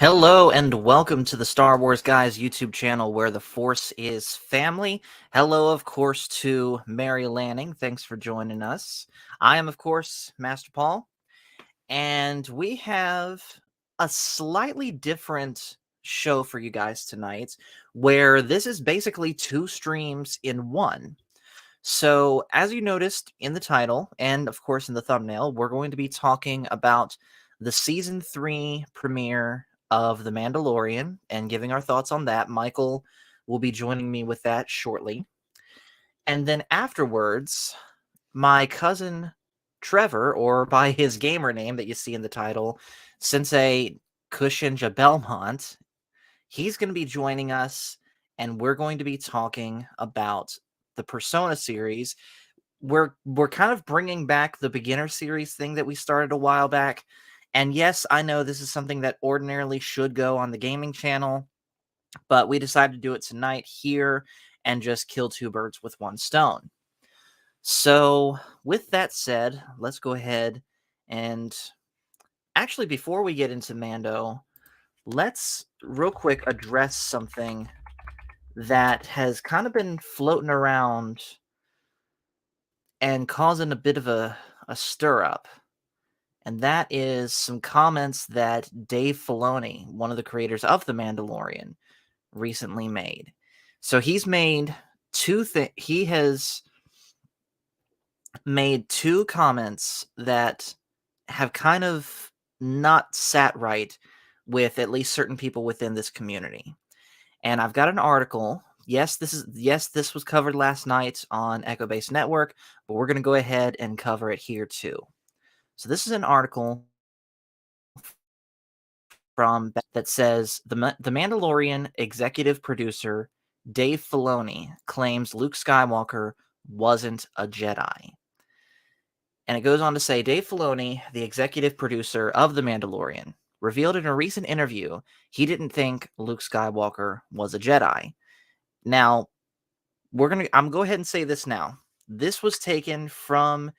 Hello and welcome to the Star Wars Guys YouTube channel where the Force is family. Hello, of course, to Mary Lanning. Thanks for joining us. I am, of course, Master Paul, and we have a slightly different show for you guys tonight where this is basically two streams in one. So, as you noticed in the title and, of course, in the thumbnail, we're going to be talking about the Season 3 premiere of The Mandalorian and giving our thoughts on that. Michael will be joining me with that shortly. And then afterwards, my cousin Trevor, or by his gamer name that you see in the title, Sensei Kushinja Belmont, he's going to be joining us, and we're going to be talking about the Persona series. We're kind of bringing back the beginner series thing that we started a while back. And yes, I know this is something that ordinarily should go on the gaming channel, but we decided to do it tonight here and just kill two birds with one stone. So, with that said, let's go ahead and actually, before we get into Mando, let's real quick address something that has kind of been floating around and causing a bit of a stir up. And that is some comments that Dave Filoni, one of the creators of The Mandalorian, recently made. So he's made he has made two comments that have kind of not sat right with at least certain people within this community. And I've got an article. Yes, this was covered last night on Echo Base Network, but we're going to go ahead and cover it here too. So this is an article from that says the Mandalorian executive producer Dave Filoni claims Luke Skywalker wasn't a Jedi. And it goes on to say Dave Filoni, the executive producer of The Mandalorian, revealed in a recent interview he didn't think Luke Skywalker was a Jedi. Now, I'm going to go ahead and say this now. This was taken from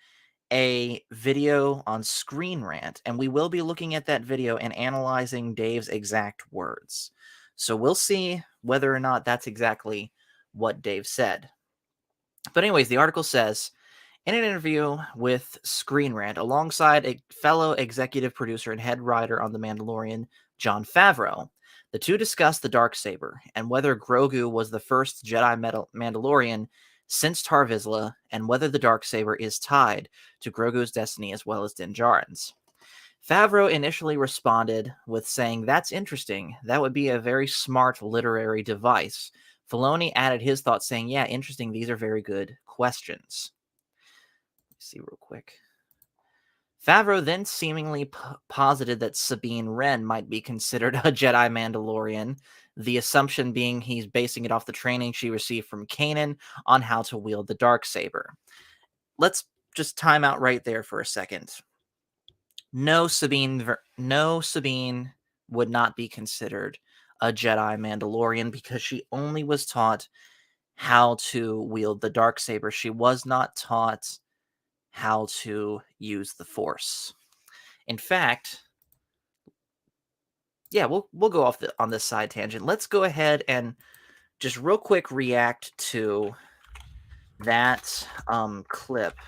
a video on Screen Rant, and we will be looking at that video and analyzing Dave's exact words. So we'll see whether or not that's exactly what Dave said. But anyways, the article says, in an interview with Screen Rant, alongside a fellow executive producer and head writer on The Mandalorian, Jon Favreau, the two discussed the Darksaber and whether Grogu was the first Jedi Mandalorian since Tar Vizsla, and whether the Darksaber is tied to Grogu's destiny as well as Din Djarin's. Favreau initially responded with saying, "That's interesting. That would be a very smart literary device." Filoni added his thoughts, saying, "Yeah, interesting. These are very good questions." Let's see real quick. Favreau then seemingly posited that Sabine Wren might be considered a Jedi Mandalorian, the assumption being he's basing it off the training she received from Kanan on how to wield the Darksaber. Let's just time out right there for a second. No, Sabine would not be considered a Jedi Mandalorian because she only was taught how to wield the Darksaber. She was not taught how to use the Force. In fact, yeah, we'll go off on this side tangent. Let's go ahead and just real quick react to that clip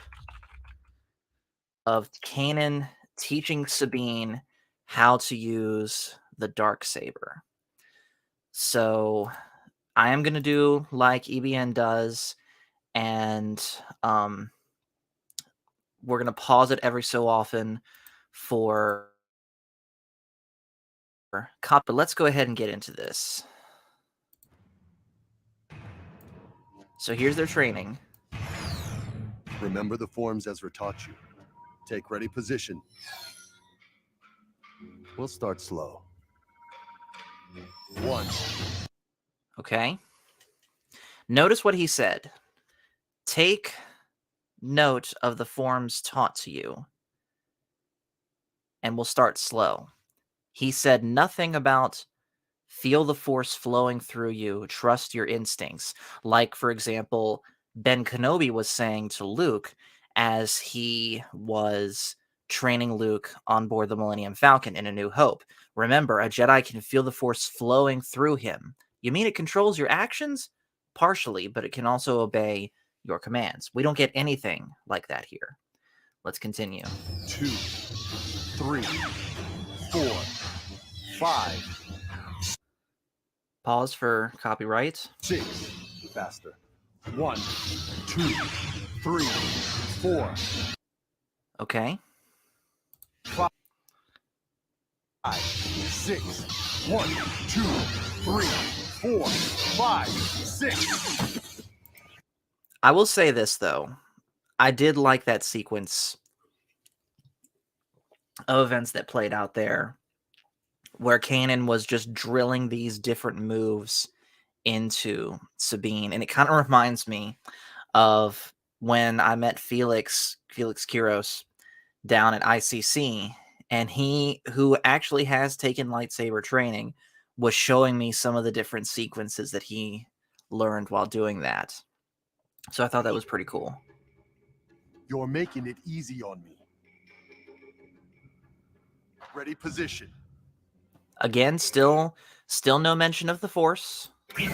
of Kanan teaching Sabine how to use the Darksaber. So I am going to do like EBN does, and we're going to pause it every so often for cop. But let's go ahead and get into this. So here's their training. Remember the forms Ezra taught you. Take ready position. We'll start slow. 1. Okay. Notice what he said. Take note of the forms taught to you, and we'll start slow. He said nothing about feel the Force flowing through you, trust your instincts. Like, for example, Ben Kenobi was saying to Luke as he was training Luke on board the Millennium Falcon in A New Hope. Remember, a Jedi can feel the Force flowing through him. You mean it controls your actions? Partially, but it can also obey your commands. We don't get anything like that here. Let's continue. 2, 3, 4, 5, Pause for copyright. 6. Faster. 1, 2, 3, 4, Okay. 5, 6. 1, 2, 3, 4, 5, 6. I will say this, though. I did like that sequence of events that played out there where Kanan was just drilling these different moves into Sabine. And it kind of reminds me of when I met Felix Quiros down at ICC, and he, who actually has taken lightsaber training, was showing me some of the different sequences that he learned while doing that. So I thought that was pretty cool. You're making it easy on me. Ready position. Again, still no mention of the Force. 1, 2,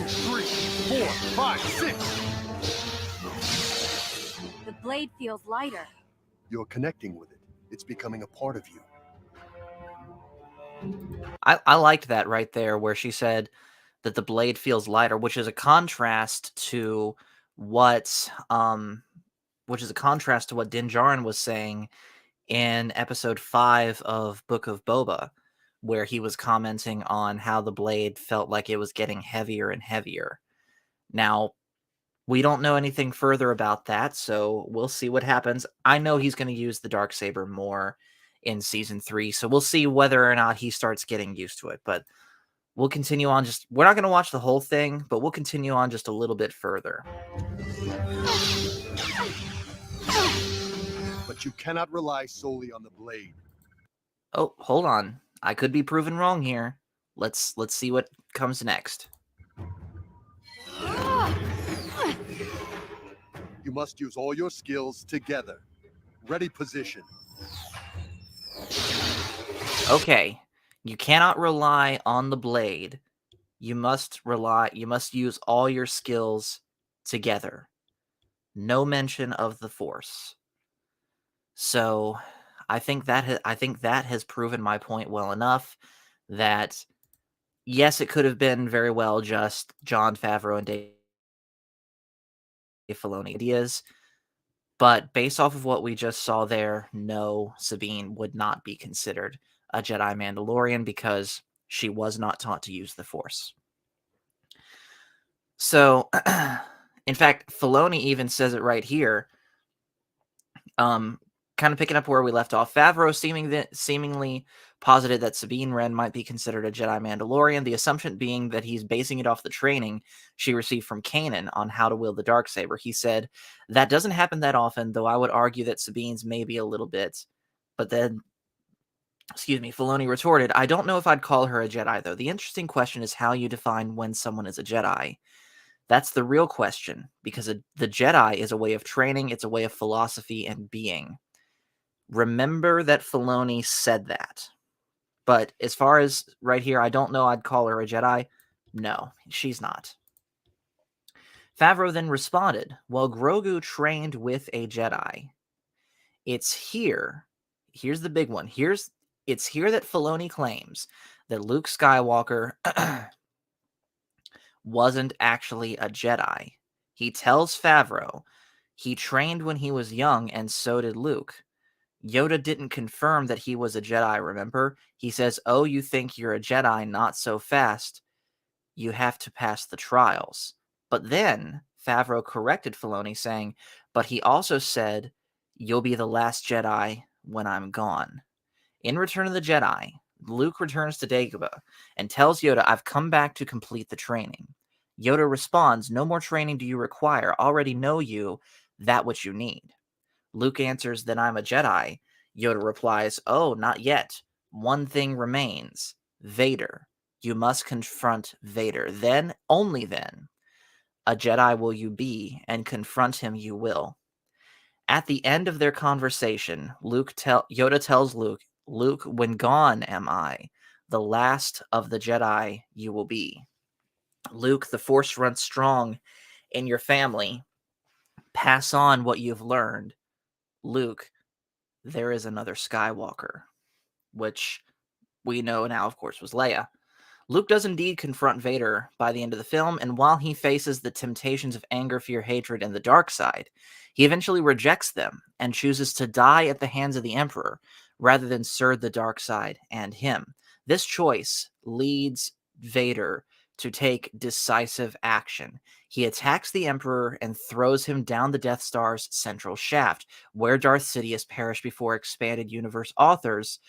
3, 4, 5, 6. The blade feels lighter. You're connecting with it. It's becoming a part of you. I liked that right there, where she said that the blade feels lighter, which is a contrast to what Din Djarin was saying in episode 5 of Book of Boba, where he was commenting on how the blade felt like it was getting heavier and heavier. Now, we don't know anything further about that, so we'll see what happens. I know he's going to use the Darksaber more in season 3, so we'll see whether or not he starts getting used to it. But we'll continue on. We're not going to watch the whole thing, but we'll continue on just a little bit further. But you cannot rely solely on the blade. Oh, hold on. I could be proven wrong here. Let's see what comes next. You must use all your skills together. Ready position. Okay. You cannot rely on the blade. You must use all your skills together. No mention of the Force. So, I think that has proven my point well enough that yes, it could have been very well just Jon Favreau and Dave Filoni ideas, but based off of what we just saw there, no, Sabine would not be considered a Jedi Mandalorian because she was not taught to use the Force. So, in fact, Filoni even says it right here. Kind of picking up where we left off, Favreau seemingly posited that Sabine Wren might be considered a Jedi Mandalorian, the assumption being that he's basing it off the training she received from Kanan on how to wield the Darksaber. He said, that doesn't happen that often, though I would argue that Sabine's maybe a little bit. But then, Filoni retorted, I don't know if I'd call her a Jedi, though. The interesting question is how you define when someone is a Jedi. That's the real question, because the Jedi is a way of training, it's a way of philosophy and being. Remember that Filoni said that. But as far as right here, I don't know I'd call her a Jedi. No, she's not. Favreau then responded, well, Grogu trained with a Jedi. It's here. Here's the big one. It's here that Filoni claims that Luke Skywalker wasn't actually a Jedi. He tells Favreau he trained when he was young, and so did Luke. Yoda didn't confirm that he was a Jedi, remember? He says, oh, you think you're a Jedi? Not so fast. You have to pass the trials. But then Favreau corrected Filoni, saying, but he also said, you'll be the last Jedi when I'm gone. In Return of the Jedi, Luke returns to Dagobah and tells Yoda, I've come back to complete the training. Yoda responds, no more training do you require. Already know you, that which you need. Luke answers, then I'm a Jedi. Yoda replies, oh, not yet. One thing remains. Vader. You must confront Vader. Then, only then. A Jedi will you be, and confront him you will. At the end of their conversation, Yoda tells Luke, Luke, when gone am I, the last of the Jedi you will be. Luke, the Force runs strong in your family. Pass on what you've learned. Luke, there is another Skywalker, which we know now, of course, was Leia. Luke does indeed confront Vader by the end of the film, and while he faces the temptations of anger, fear, hatred, and the dark side, he eventually rejects them and chooses to die at the hands of the Emperor rather than serve the dark side and him. This choice leads Vader to take decisive action. He attacks the Emperor and throws him down the Death Star's central shaft, where Darth Sidious perished before expanded universe authors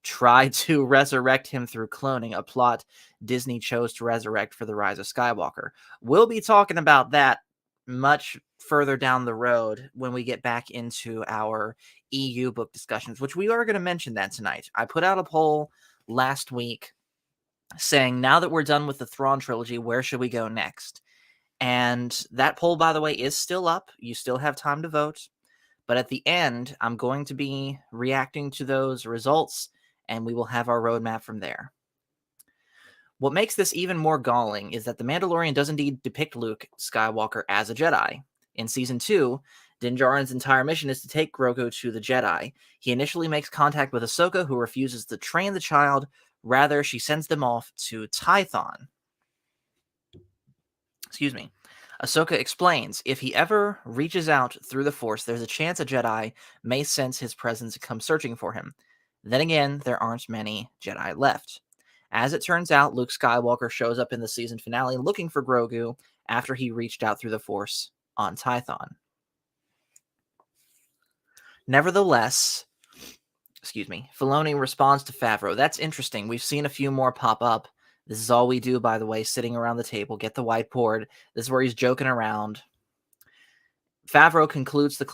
tried to resurrect him through cloning, a plot Disney chose to resurrect for The Rise of Skywalker. We'll be talking about that much further down the road when we get back into our EU book discussions, which we are going to mention that tonight. I put out a poll last week saying, now that we're done with the Thrawn trilogy, where should we go next? And that poll, by the way, is still up. You still have time to vote. But at the end, I'm going to be reacting to those results, and we will have our roadmap from there. What makes this even more galling is that The Mandalorian does indeed depict Luke Skywalker as a Jedi. In Season 2, Din Djarin's entire mission is to take Grogu to the Jedi. He initially makes contact with Ahsoka, who refuses to train the child. Rather, she sends them off to Tython. Excuse me. Ahsoka explains, if he ever reaches out through the Force, there's a chance a Jedi may sense his presence and come searching for him. Then again, there aren't many Jedi left. As it turns out, Luke Skywalker shows up in the season finale looking for Grogu after he reached out through the Force on Tython. Nevertheless, Filoni responds to Favreau. That's interesting. We've seen a few more pop up. This is all we do, by the way, sitting around the table. Get the whiteboard. This is where he's joking around. Favreau concludes the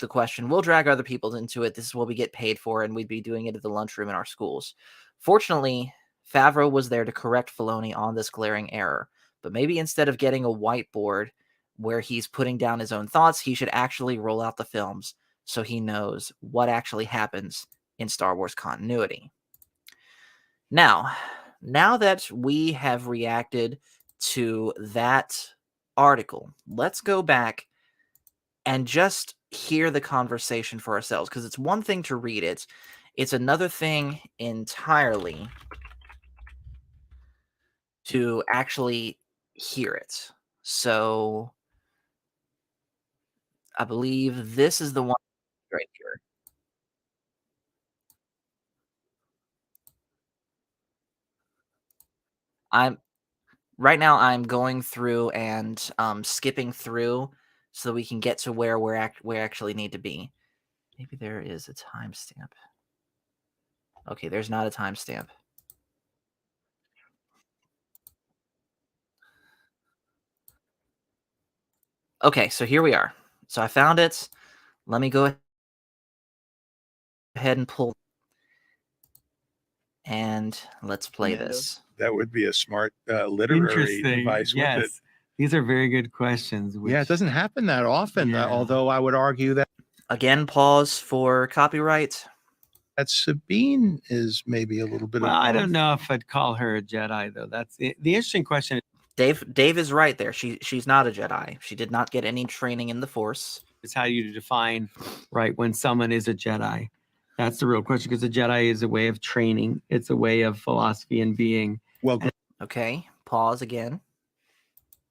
question, we'll drag other people into it. This is what we get paid for, and we'd be doing it at the lunchroom in our schools. Fortunately, Favreau was there to correct Filoni on this glaring error. But maybe instead of getting a whiteboard where he's putting down his own thoughts, he should actually roll out the films so he knows what actually happens in Star Wars continuity. Now that we have reacted to that article, let's go back and just hear the conversation for ourselves, because it's one thing to read it. It's another thing entirely to actually hear it. So I believe this is the one right here. Right now I'm going through and skipping through so we can get to where we actually need to be. Maybe there is a timestamp. Okay, there's not a timestamp. Okay, so here we are. So I found it. Let me go ahead and pull, and let's play this. That would be a smart literary device, wouldn't it? Yes. These are very good questions. Yeah, it doesn't happen that often, Yeah. although I would argue that Again, pause for copyright. Sabine is maybe a little bit Well, of I both. don't know if I'd call her a Jedi, though. That's it. The interesting question Dave is right there. She's not a Jedi. She did not get any training in the Force. is how you define, right, when someone is a Jedi. That's the real question, because a Jedi is a way of training. It's a way of philosophy and being. Well, Okay, pause again.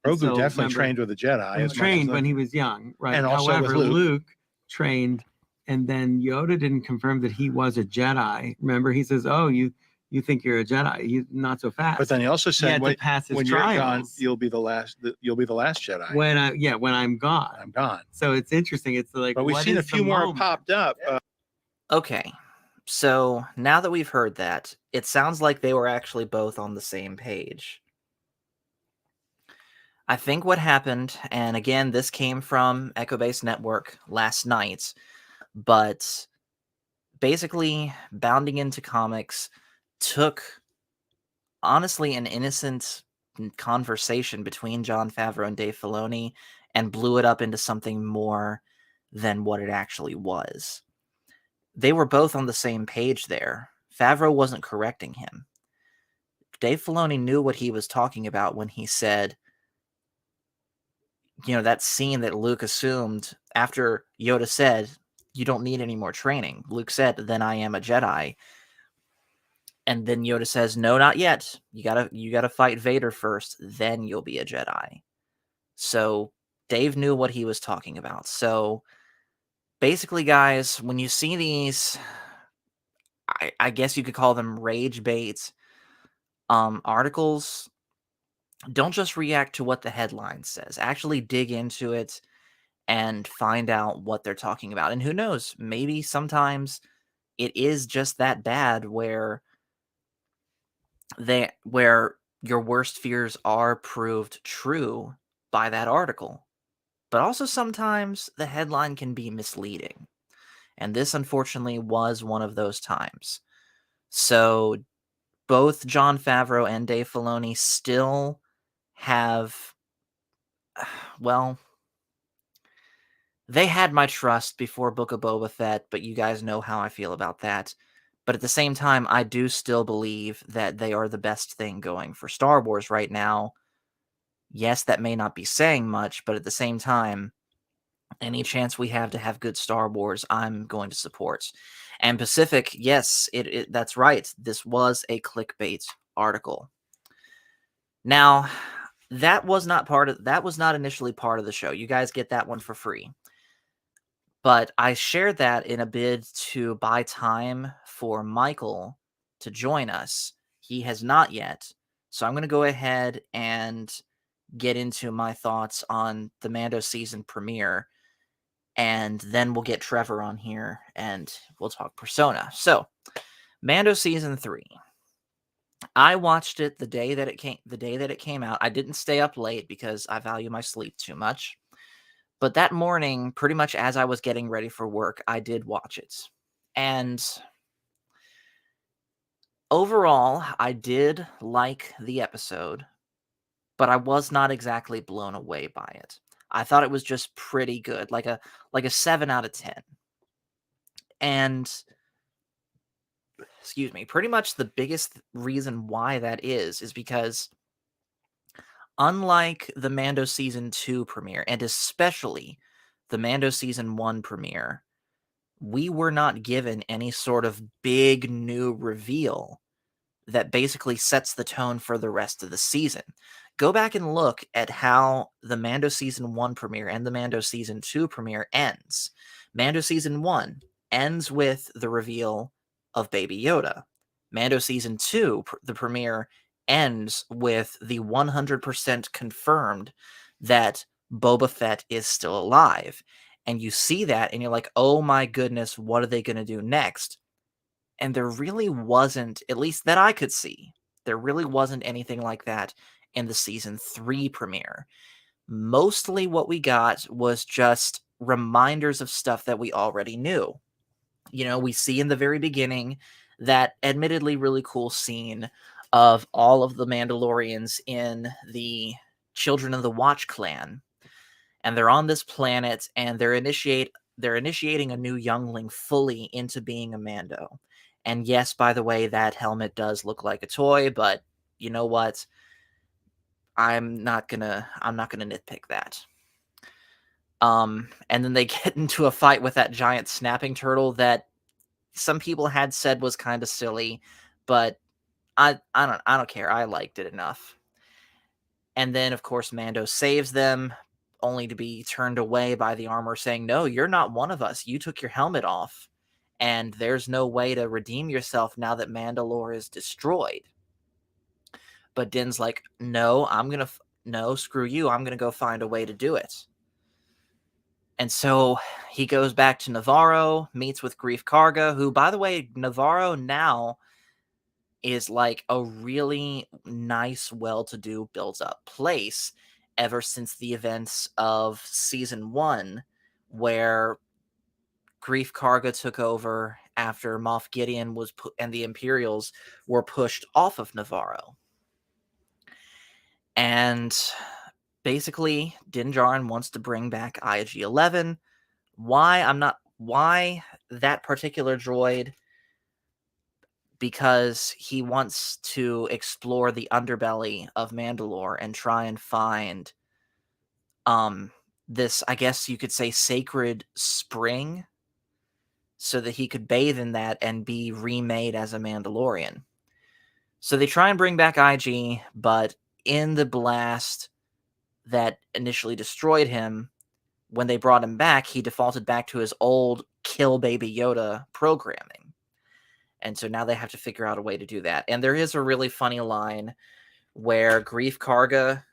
Grogu So, definitely remember, trained with a Jedi. He was as much as trained I- when he was young, right? And also with However, Luke. Luke trained, and then Yoda didn't confirm that he was a Jedi. Remember, he says, "Oh, you think you're a Jedi? You not so fast." But then he also he said, had to when, pass his when you're gone, trials. you'll be the last. You'll be the last Jedi. when I'm gone. I'm gone. So it's interesting. It's like, But we've what seen a is the few more moment? popped up. Okay, so now that we've heard that, it sounds like they were actually both on the same page. I think what happened, and again, this came from Echo Base Network last night, but basically, Bounding Into Comics took, honestly, an innocent conversation between Jon Favreau and Dave Filoni and blew it up into something more than what it actually was. They were both on the same page there. Favreau wasn't correcting him. Dave Filoni knew what he was talking about when he said, that scene that Luke assumed after Yoda said, "You don't need any more training." Luke said, "Then I am a Jedi." And then Yoda says, "No, not yet. You gotta fight Vader first, then you'll be a Jedi." So Dave knew what he was talking about. So basically, guys, when you see these, I guess you could call them rage bait articles, don't just react to what the headline says. Actually dig into it and find out what they're talking about. And who knows, maybe sometimes it is just that bad where your worst fears are proved true by that article. But also sometimes the headline can be misleading. And this unfortunately was one of those times. So both Jon Favreau and Dave Filoni still have, well, they had my trust before Book of Boba Fett, but you guys know how I feel about that. But at the same time, I do still believe that they are the best thing going for Star Wars right now. Yes, that may not be saying much, but at the same time, any chance we have to have good Star Wars, I'm going to support. And Pacific, yes, that's right. This was a clickbait article. Now, that was not initially part of the show. You guys get that one for free. But I shared that in a bid to buy time for Michael to join us. He has not yet. So I'm going to go ahead and get into my thoughts on the Mando season premiere. And then we'll get Trevor on here and we'll talk Persona. So, Mando season 3. I watched it the day that it came out. I didn't stay up late because I value my sleep too much. But that morning, pretty much as I was getting ready for work, I did watch it. And overall, I did like the episode, but I was not exactly blown away by it. I thought it was just pretty good, like a 7 out of 10. And excuse me, pretty much the biggest reason why that is because unlike the Mando season 2 premiere, and especially the Mando season 1 premiere, we were not given any sort of big new reveal that basically sets the tone for the rest of the season. Go back and look at how the Mando season 1 premiere and the Mando season 2 premiere ends. Mando season 1 ends with the reveal of Baby Yoda. Mando season 2, the premiere, ends with the 100% confirmed that Boba Fett is still alive. And you see that and you're like, oh my goodness, what are they going to do next? And there really wasn't, at least that I could see, there really wasn't anything like that in the season 3 premiere. Mostly what we got was just reminders of stuff that we already knew. We see in the very beginning that admittedly really cool scene of all of the Mandalorians in the Children of the Watch clan. And they're on this planet and they're initiating a new youngling fully into being a Mando. And yes, by the way, that helmet does look like a toy, but you know what? I'm not gonna nitpick that. And then they get into a fight with that giant snapping turtle that some people had said was kind of silly, but I don't care. I liked it enough. And then of course Mando saves them, only to be turned away by the armor saying, "No, you're not one of us. You took your helmet off. And there's no way to redeem yourself now that Mandalore is destroyed." But Din's like, "No, no, screw you. I'm going to go find a way to do it." And so he goes back to Navarro, meets with Grief Karga, who, by the way, Navarro now is like a really nice, well-to-do, built-up place ever since the events of season 1, where Grief Karga took over after Moff Gideon and the Imperials were pushed off of Navarro. And basically, Din Djarin wants to bring back IG-11. Why that particular droid? Because he wants to explore the underbelly of Mandalore and try and find this, I guess you could say, sacred spring, so that he could bathe in that and be remade as a Mandalorian. So they try and bring back IG, but in the blast that initially destroyed him, when they brought him back, he defaulted back to his old kill Baby Yoda programming. And so now they have to figure out a way to do that. And there is a really funny line where Grief Karga,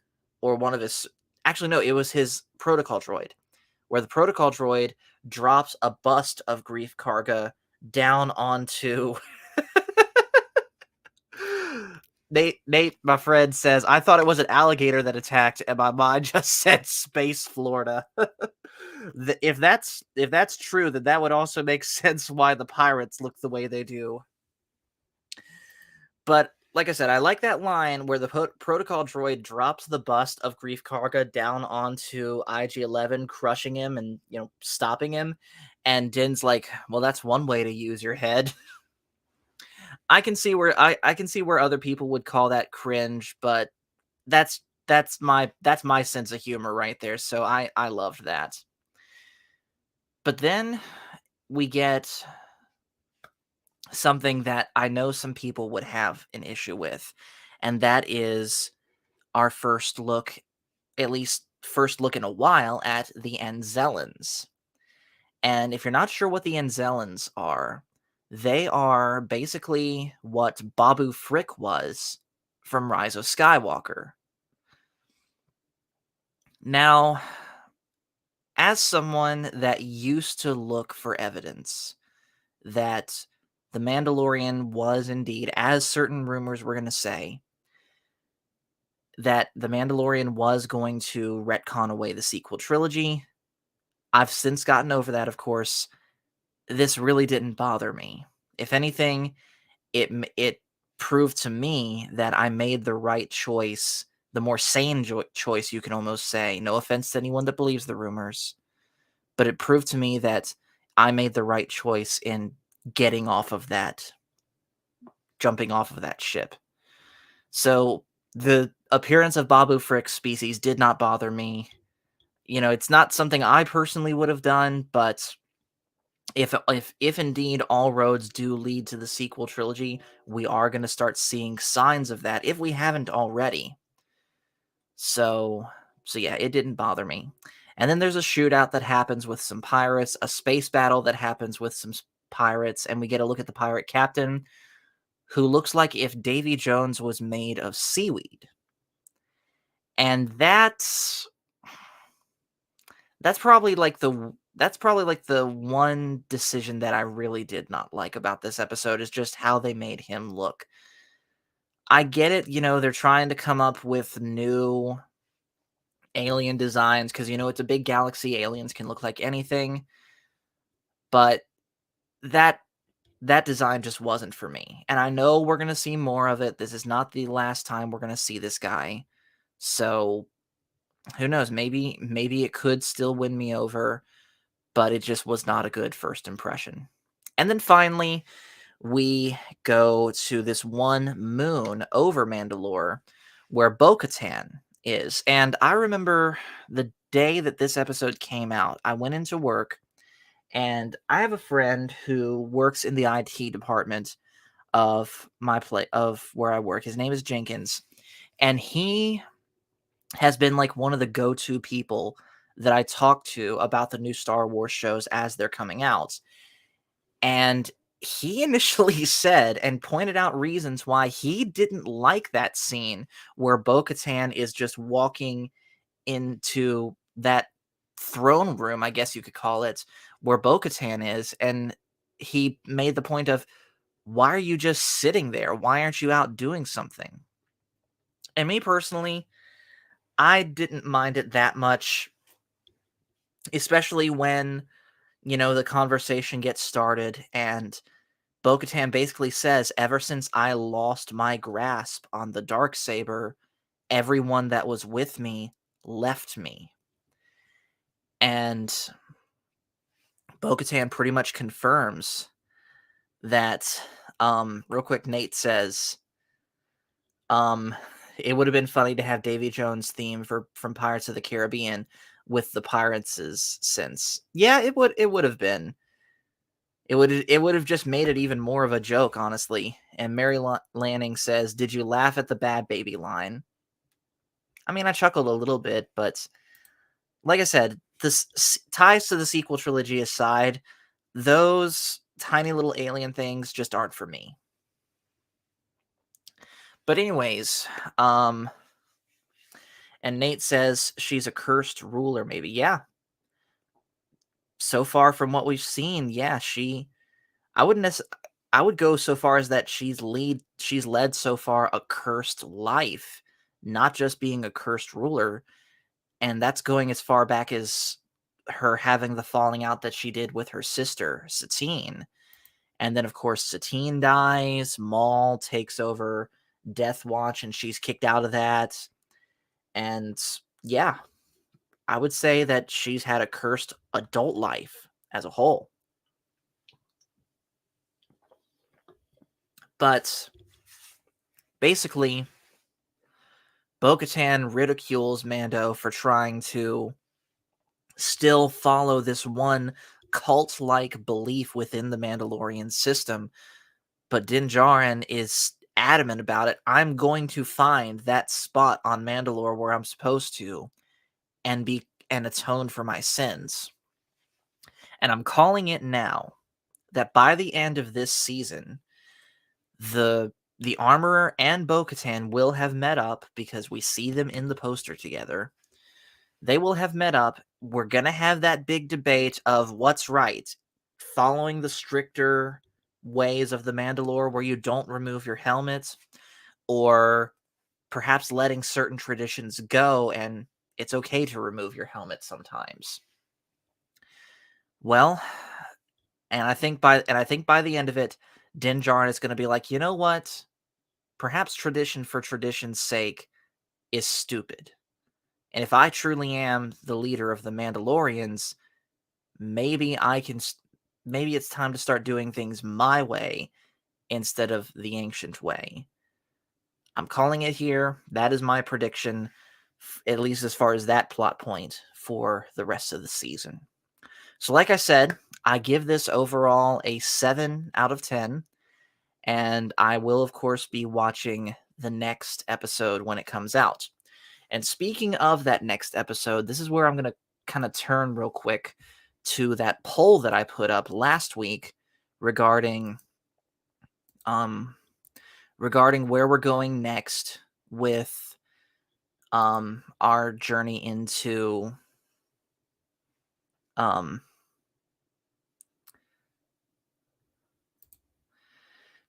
or one of his... Actually, no, it was his protocol droid. Where the protocol droid drops a bust of Grief Karga down onto... Nate, my friend, says, I thought it was an alligator that attacked, and my mind just said Space Florida. If that's true, then that would also make sense why the pirates look the way they do. But like I said, I like that line where the protocol droid drops the bust of Grief Karga down onto IG-11, crushing him and, stopping him. And Din's like, well, that's one way to use your head. I can see where I can see where other people would call that cringe, but that's my sense of humor right there. So I loved that. But then we get something that I know some people would have an issue with, and that is our first look, at least first look in a while, at the Anzellans. And if you're not sure what the Anzellans are, they are basically what Babu Frick was from Rise of Skywalker. Now, as someone that used to look for evidence that the Mandalorian was indeed, as certain rumors were going to say, that the Mandalorian was going to retcon away the sequel trilogy, I've since gotten over that, of course. This really didn't bother me. If anything, it proved to me that I made the right choice, the more sane choice, you can almost say. No offense to anyone that believes the rumors, but it proved to me that I made the right choice in getting off of that, jumping off of that ship. So the appearance of Babu Frick's species did not bother me. It's not something I personally would have done, but if indeed all roads do lead to the sequel trilogy, we are going to start seeing signs of that if we haven't already. So yeah, it didn't bother me. And then there's a shootout that happens with some pirates, a space battle that happens with some pirates, and we get a look at the pirate captain, who looks like if Davy Jones was made of seaweed. And that's probably like the one decision that I really did not like about this episode, is just how they made him look. I get it, they're trying to come up with new alien designs because, it's a big galaxy. Aliens can look like anything. But that design just wasn't for me. And I know we're going to see more of it. This is not the last time we're going to see this guy. So who knows? Maybe it could still win me over, but it just was not a good first impression. And then finally, we go to this one moon over Mandalore where Bo-Katan is. And I remember the day that this episode came out, I went into work, and I have a friend who works in the IT department of of where I work. His name is Jenkins, and he has been like one of the go-to people that I talk to about the new Star Wars shows as they're coming out. And he initially said and pointed out reasons why he didn't like that scene where Bo-Katan is just walking into that throne room, I guess you could call it, where Bo-Katan is. And he made the point of, why are you just sitting there? Why aren't you out doing something? And me personally, I didn't mind it that much, especially when, the conversation gets started and Bo-Katan basically says, ever since I lost my grasp on the Darksaber, everyone that was with me left me. And Bo-Katan pretty much confirms that. Real quick, Nate says, it would have been funny to have Davy Jones' theme from Pirates of the Caribbean with the pirates' since. Yeah, it would have been. It would have just made it even more of a joke, honestly. And Mary Lanning says, "Did you laugh at the bad baby line?" I mean, I chuckled a little bit, but like I said, this ties to the sequel trilogy aside, those tiny little alien things just aren't for me. But anyways, and Nate says she's a cursed ruler, maybe. Yeah. So far from what we've seen, yeah, I wouldn't I would go so far as that she's led so far a cursed life, not just being a cursed ruler, and that's going as far back as her having the falling out that she did with her sister, Satine. And then of course Satine dies, Maul takes over Death Watch and she's kicked out of that. And yeah, I would say that she's had a cursed adult life as a whole. But basically, Bo-Katan ridicules Mando for trying to still follow this one cult-like belief within the Mandalorian system, but Din Djarin is adamant about it. I'm going to find that spot on Mandalore where I'm supposed to and atone for my sins. And I'm calling it now that by the end of this season, the Armorer and Bo-Katan will have met up because we see them in the poster together. They will have met up. We're going to have that big debate of what's right. Following the stricter ways of the Mandalore where you don't remove your helmet, or perhaps letting certain traditions go and it's okay to remove your helmet sometimes. Well, and I think by the end of it, Din Djarin is going to be like, you know what? Perhaps tradition for tradition's sake is stupid. And if I truly am the leader of the Mandalorians, maybe maybe it's time to start doing things my way instead of the ancient way. I'm calling it here. That is my prediction, at least as far as that plot point for the rest of the season. So like I said, I give this overall a 7 out of 10. And I will, of course, be watching the next episode when it comes out. And speaking of that next episode, this is where I'm going to kind of turn real quick to that poll that I put up last week regarding where we're going next with our journey into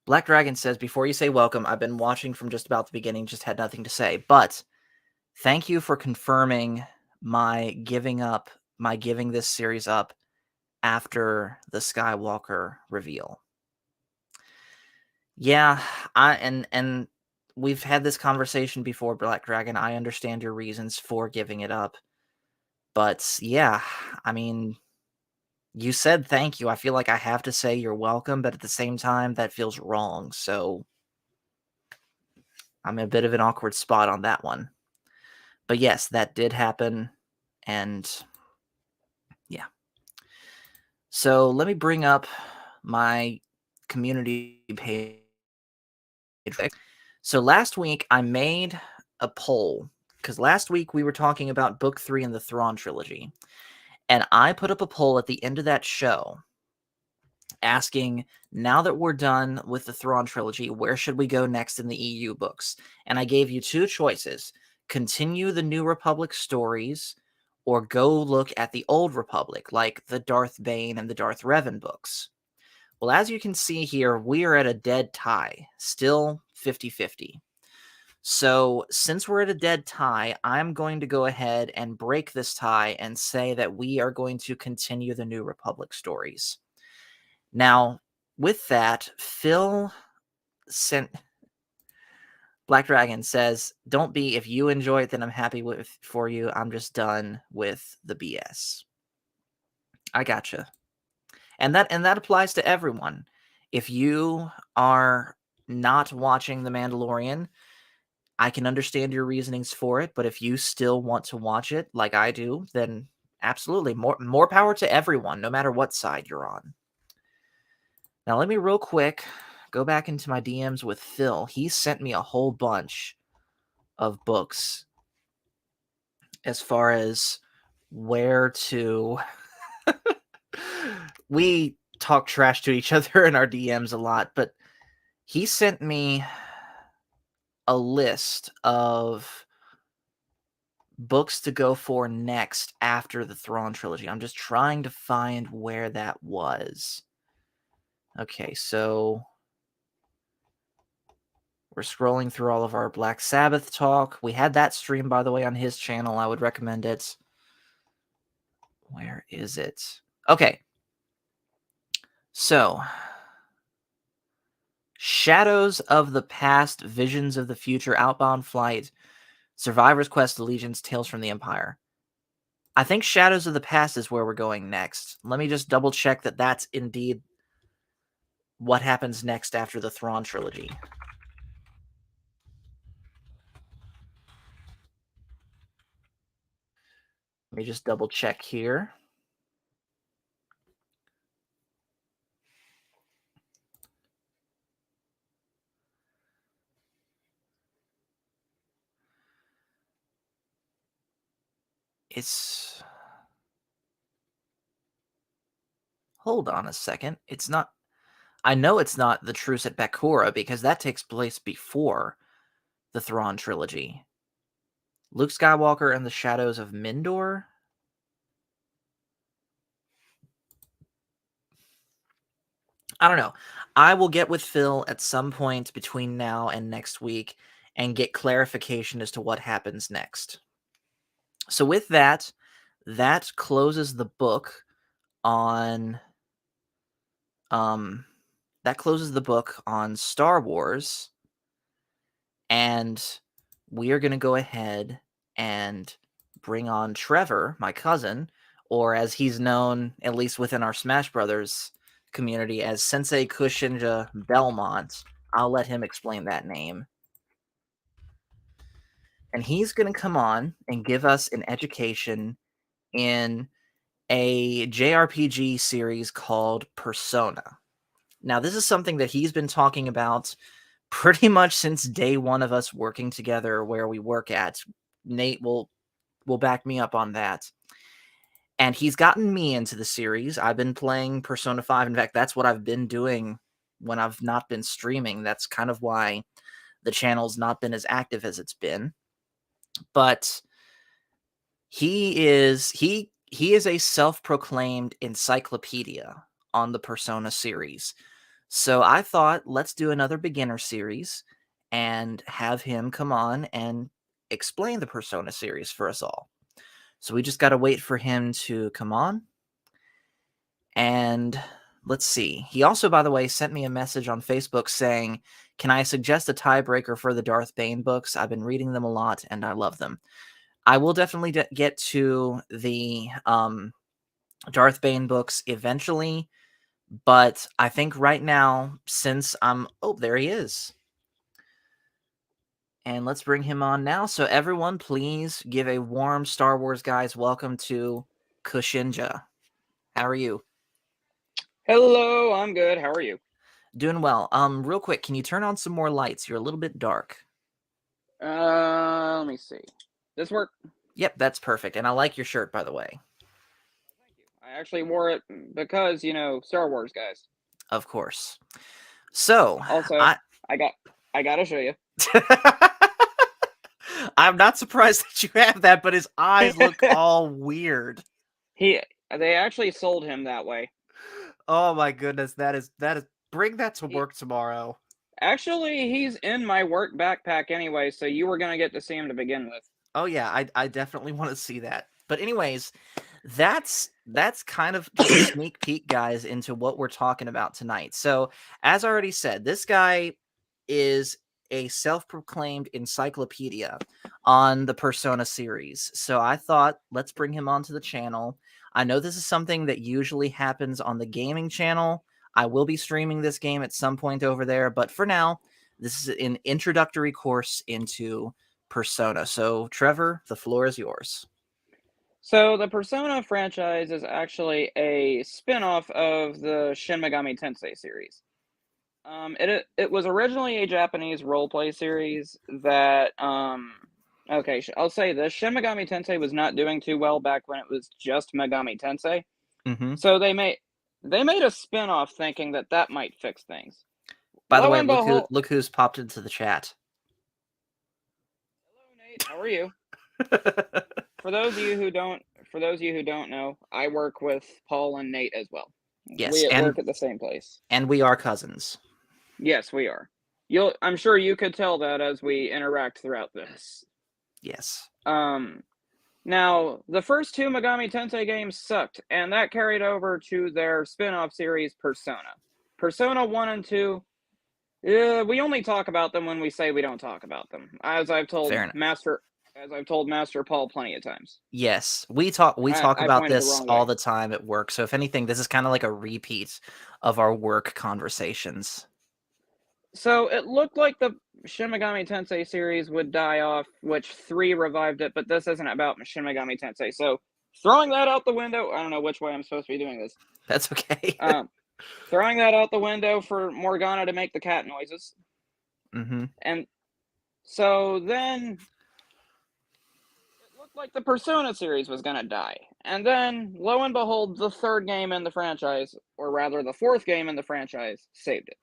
Black Dragon says, before you say welcome, I've been watching from just about the beginning, just had nothing to say. But thank you for confirming my giving this series up after the Skywalker reveal. Yeah, and we've had this conversation before, Black Dragon. I understand your reasons for giving it up. But yeah, I mean, you said thank you. I feel like I have to say you're welcome, but at the same time, that feels wrong. So I'm in a bit of an awkward spot on that one. But yes, that did happen. And yeah. So let me bring up my community page. So last week I made a poll because last week we were talking about Book 3 in the Thrawn trilogy. And I put up a poll at the end of that show asking, now that we're done with the Thrawn trilogy, where should we go next in the EU books? And I gave you two choices: continue the New Republic stories or go look at the Old Republic, like the Darth Bane and the Darth Revan books. Well, as you can see here, we are at a dead tie, still 50-50. So since we're at a dead tie, I'm going to go ahead and break this tie and say that we are going to continue the New Republic stories. Now, with that, Phil sent... Black Dragon says, "Don't be. If you enjoy it, then I'm happy for you. I'm just done with the BS." I gotcha, and that applies to everyone. If you are not watching The Mandalorian, I can understand your reasonings for it. But if you still want to watch it, like I do, then absolutely more power to everyone, no matter what side you're on. Now, let me real quick go back into my DMs with Phil. He sent me a whole bunch of books as far as where to. We talk trash to each other in our DMs a lot, but he sent me a list of books to go for next after the Thrawn trilogy. I'm just trying to find where that was. Okay, so we're scrolling through all of our Black Sabbath talk. We had that stream, by the way, on his channel. I would recommend it. Where is it? Okay. So, Shadows of the Past, Visions of the Future, Outbound Flight, Survivor's Quest, Allegiance, Tales from the Empire. I think Shadows of the Past is where we're going next. Let me just double check that that's indeed what happens next after the Thrawn trilogy. Let me just double check here. Hold on a second. It's not... I know it's not the Truce at Bakura, because that takes place before the Thrawn trilogy. Luke Skywalker and the Shadows of Mindor? I don't know. I will get with Phil at some point between now and next week and get clarification as to what happens next. So with that, that closes the book on Star Wars, and we are going to go ahead and bring on Trevor, my cousin, or as he's known, at least within our Smash Brothers community, as Sensei Kushinja Belmont. I'll let him explain that name. And he's going to come on and give us an education in a JRPG series called Persona. Now, this is something that he's been talking about pretty much since day one of us working together where we work at. Nate will back me up on that. And he's gotten me into the series. I've been playing Persona 5. In fact, that's what I've been doing when I've not been streaming. That's kind of why the channel's not been as active as it's been. But he is a self-proclaimed encyclopedia on the Persona series. So I thought, let's do another beginner series and have him come on and explain the Persona series for us all. So we just got to wait for him to come on. And let's see. He also, by the way, sent me a message on Facebook saying, can I suggest a tiebreaker for the Darth Bane books? I've been reading them a lot and I love them. I will definitely get to the Darth Bane books eventually. But I think right now, since I'm... Oh, there he is. And let's bring him on now. So everyone, please give a warm Star Wars guys welcome to Kushinja. How are you? Hello, I'm good. How are you? Doing well. Real quick, can you turn on some more lights? You're a little bit dark. Let me see. This work? Yep, that's perfect. And I like your shirt, by the way. Thank you. I actually wore it because, Star Wars guys. Of course. So, Also, I gotta show you. I'm not surprised that you have that, but his eyes look all weird. They actually sold him that way. Oh my goodness, that is bring that to work tomorrow. Actually, he's in my work backpack anyway, so you were gonna get to see him to begin with. Oh yeah, I definitely want to see that. But anyways, that's kind of just a sneak peek, guys, into what we're talking about tonight. So, as I already said, this guy is a self-proclaimed encyclopedia on the Persona series. So I thought, let's bring him onto the channel. I know this is something that usually happens on the gaming channel. I will be streaming this game at some point over there, but for now, this is an introductory course into Persona. So, Trevor, the floor is yours. So the Persona franchise is actually a spin-off of the Shin Megami Tensei series. It was originally a Japanese roleplay series that okay, I'll say this: Shin Megami Tensei was not doing too well back when it was just Megami Tensei. Mm-hmm. So they made a spin-off thinking that might fix things. By the Lo way, and behold, look who's popped into the chat. hello Nate, how are you? For those of you who don't know, I work with Paul and Nate as well. Yes, We and work at the same place. and we are cousins. Yes, we are. I'm sure you could tell that as we interact throughout this. Yes. Now, the first two Megami Tensei games sucked, and that carried over to their spin-off series, Persona. Persona 1 and 2, we only talk about them when we say we don't talk about them, as I've told Fair enough. Master Paul plenty of times. Yes, we talk I about pointed the this wrong all way. the time at work. So if anything, this is kind of like a repeat of our work conversations. So it looked like the Shin Megami Tensei series would die off, which 3 revived it, but this isn't about Shin Megami Tensei. So throwing that out the window, I don't know which way I'm supposed to be doing this. That's okay. Throwing that out the window for Morgana to make the cat noises. Mm-hmm. And so then it looked like the Persona series was going to die. And then, lo and behold, the third game in the franchise, or rather the fourth game in the franchise, saved it.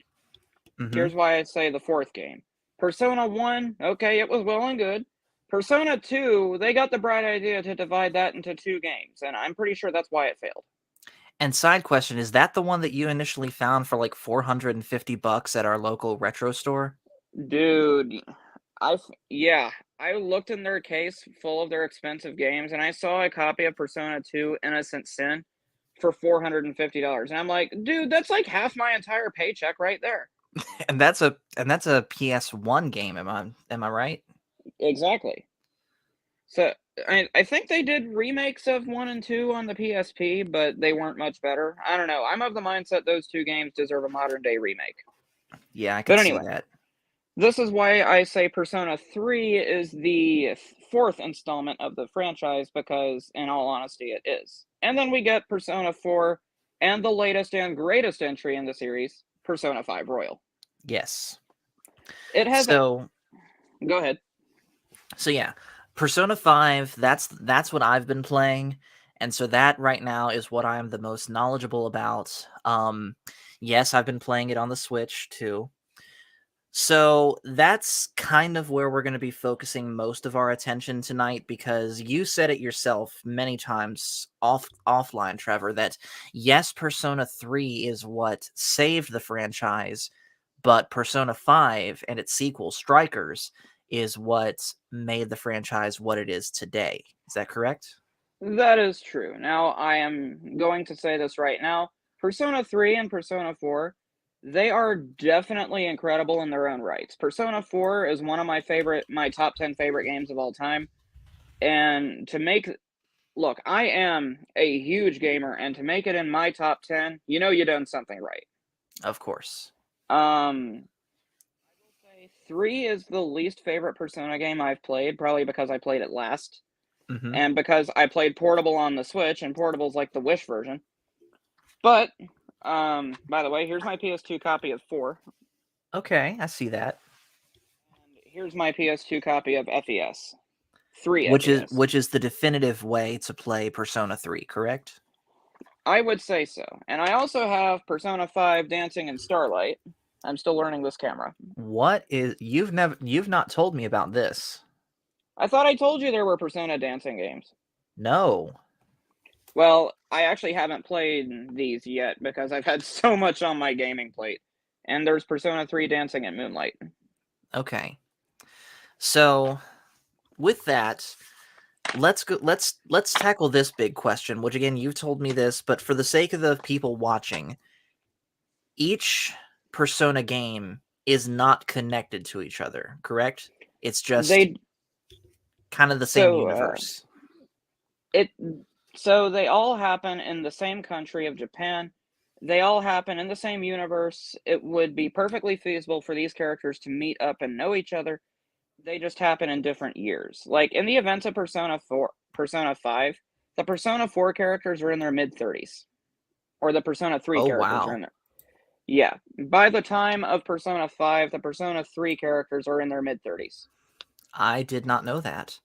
Mm-hmm. Here's why I say the fourth game. Persona 1, okay, it was well and good. Persona 2, they got the bright idea to divide that into 2 games, and I'm pretty sure that's why it failed. And side question, is that the one that you initially found for like $450 at our local retro store? Dude, I looked in their case full of their expensive games, and I saw a copy of Persona 2 Innocent Sin for $450. And I'm like, dude, that's like half my entire paycheck right there. And that's a PS1 game, am I right? Exactly. So I think they did remakes of 1 and 2 on the PSP, but they weren't much better. I don't know. I'm of the mindset those 2 games deserve a modern day remake. Yeah, I can But see anyway, that. this is why I say Persona 3 is the 4th installment of the franchise, because in all honesty it is. And then we get Persona 4 and the latest and greatest entry in the series, Persona 5 Royal. Yes. It has Go ahead. So yeah, Persona 5, that's what I've been playing, and so that right now is what I'm the most knowledgeable about. Yes, I've been playing it on the Switch too. So that's kind of where we're going to be focusing most of our attention tonight, because you said it yourself many times offline, Trevor, that yes, Persona 3 is what saved the franchise, but Persona 5 and its sequel, Strikers, is what made the franchise what it is today. Is that correct? That is true. Now, I am going to say this right now. Persona 3 and Persona 4, they are definitely incredible in their own rights. Persona 4 is one of my top 10 favorite games of all time. And look, I am a huge gamer, and to make it in my top 10, you done something right. Of course. I will say 3 is the least favorite Persona game I've played, probably because I played it last. Mm-hmm. And because I played Portable on the Switch, and Portable's like the Wish version. But, by the way, here's my PS2 copy of 4. Okay, I see that. And here's my PS2 copy of FES. 3 Which FES. is the definitive way to play Persona 3, correct? I would say so. And I also have Persona 5 Dancing in Starlight. I'm still learning this camera. What is you've not told me about this. I thought I told you there were Persona dancing games. No. Well, I actually haven't played these yet because I've had so much on my gaming plate. And there's Persona 3 Dancing at Moonlight. Okay. So, with that, let's tackle this big question, which again, you've told me this, but for the sake of the people watching, each Persona game is not connected to each other, correct? It's just They kind of the same so universe. so they all happen in the same country of Japan. They all happen in the same universe. It would be perfectly feasible for these characters to meet up and know each other. They just happen in different years. Like in the events of Persona 5, the Persona 4 characters are in their mid-30s. Or the Persona 3 Oh, characters are wow. in there. Yeah. By the time of Persona 5, the Persona 3 characters are in their mid-30s. I did not know that.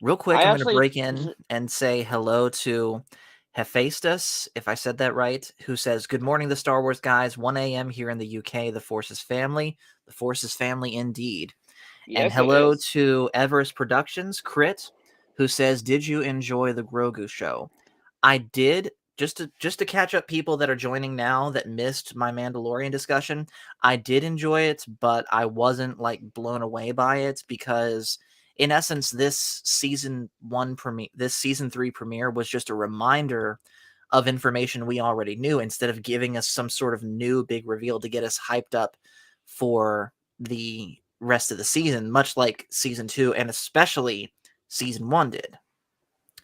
Real quick, I I'm going to actually break in and say hello to Hephaestus, if I said that right, who says, "Good morning, the Star Wars guys. 1 a.m. here in the UK. The Force is family. The Force is family indeed." And yes, it hello is. to Everest Productions, Crit, who says, "Did you enjoy the Grogu show?" I did. Just to catch up people that are joining now that missed my Mandalorian discussion, I did enjoy it, but I wasn't like blown away by it because in essence this season 3 premiere was just a reminder of information we already knew instead of giving us some sort of new big reveal to get us hyped up for the rest of the season, much like season 2 and especially season 1 did.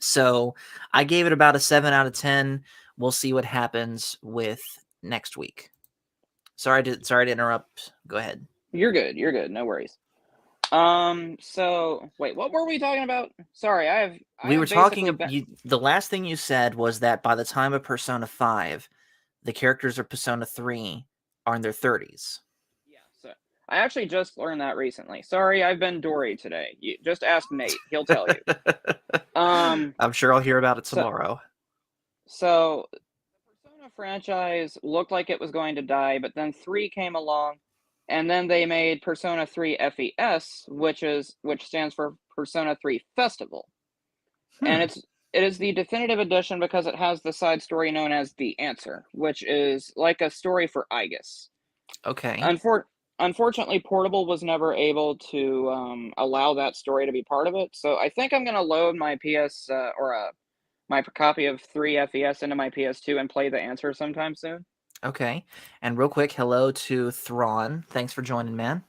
So I gave it about a 7 out of 10. We'll see what happens with next week. Sorry to interrupt. Go ahead. You're good. You're good. No worries. So wait, what were we talking about? Sorry, I We were have talking basically been. the last thing you said was that by the time of Persona 5, the characters of Persona 3 are in their 30s. Yeah, so I actually just learned that recently. Sorry, I've been Dory today. You just ask Nate; he'll tell you. I'm sure I'll hear about it So tomorrow. so the Persona franchise looked like it was going to die, but then 3 came along, and then they made Persona 3 FES, which stands for Persona 3 Festival. And it is the definitive edition because it has the side story known as The Answer, which is like a story for Igus. Okay. Unfortunately, Portable was never able to allow that story to be part of it. So I think I'm going to load my my copy of 3 FES into my PS2 and play The Answer sometime soon. Okay. And real quick, hello to Thrawn. Thanks for joining, man.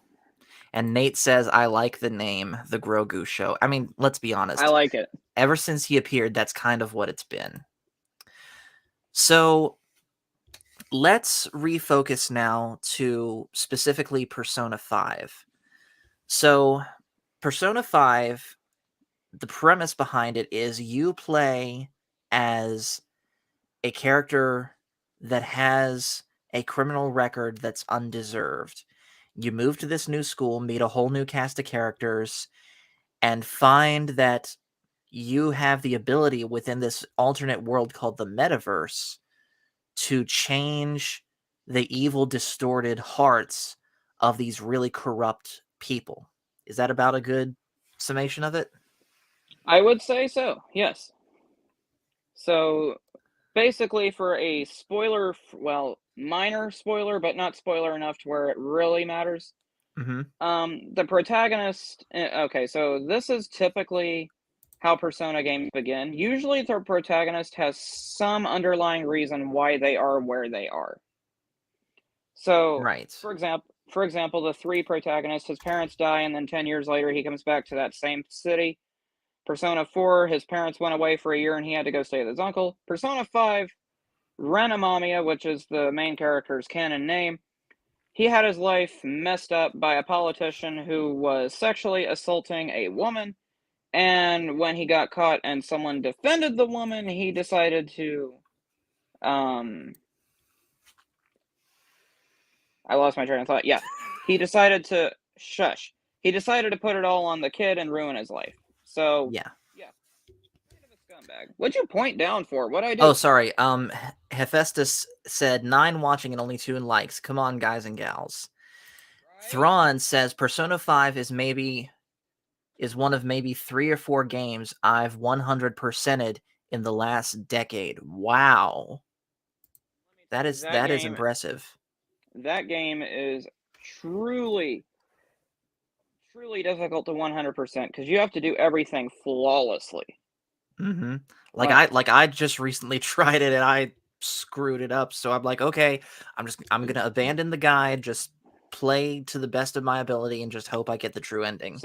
And Nate says, "I like the name, The Grogu Show." I mean, let's be honest. I like it. Ever since he appeared, that's kind of what it's been. So let's refocus now to specifically Persona 5. So Persona 5, the premise behind it is you play as a character that has a criminal record that's undeserved. You move to this new school, meet a whole new cast of characters, and find that you have the ability within this alternate world called the metaverse to change the evil, distorted hearts of these really corrupt people. Is that about a good summation of it? I would say so, yes. So basically, for a spoiler, well, minor spoiler, but not spoiler enough to where it really matters. Mm-hmm. The protagonist. Okay, so this is typically how Persona games begin. Usually, the protagonist has some underlying reason why they are where they are. So, Right. for example, the 3 protagonists, his parents die, and then 10 years later, he comes back to that same city. Persona 4, his parents went away for a year, and he had to go stay with his uncle. Persona 5, Renamamiya, which is the main character's canon name, he had his life messed up by a politician who was sexually assaulting a woman, and when he got caught and someone defended the woman, he decided to I lost my train of thought. Yeah. He decided to shush. He decided to put it all on the kid and ruin his life. So Yeah. yeah, kind of a scumbag. What'd you point down for? What'd I do? Oh, sorry. Hephaestus said 9 watching and only 2 likes. Come on, guys and gals. Right? Thrawn says Persona 5 is one of maybe 3 or 4 games I've 100%ed in the last decade. Wow. That is impressive. That game is truly difficult to 100% because you have to do everything flawlessly. Mm-hmm. Like I just recently tried it and I screwed it up. So I'm like, okay, I'm gonna abandon the guide, just play to the best of my ability and just hope I get the true ending.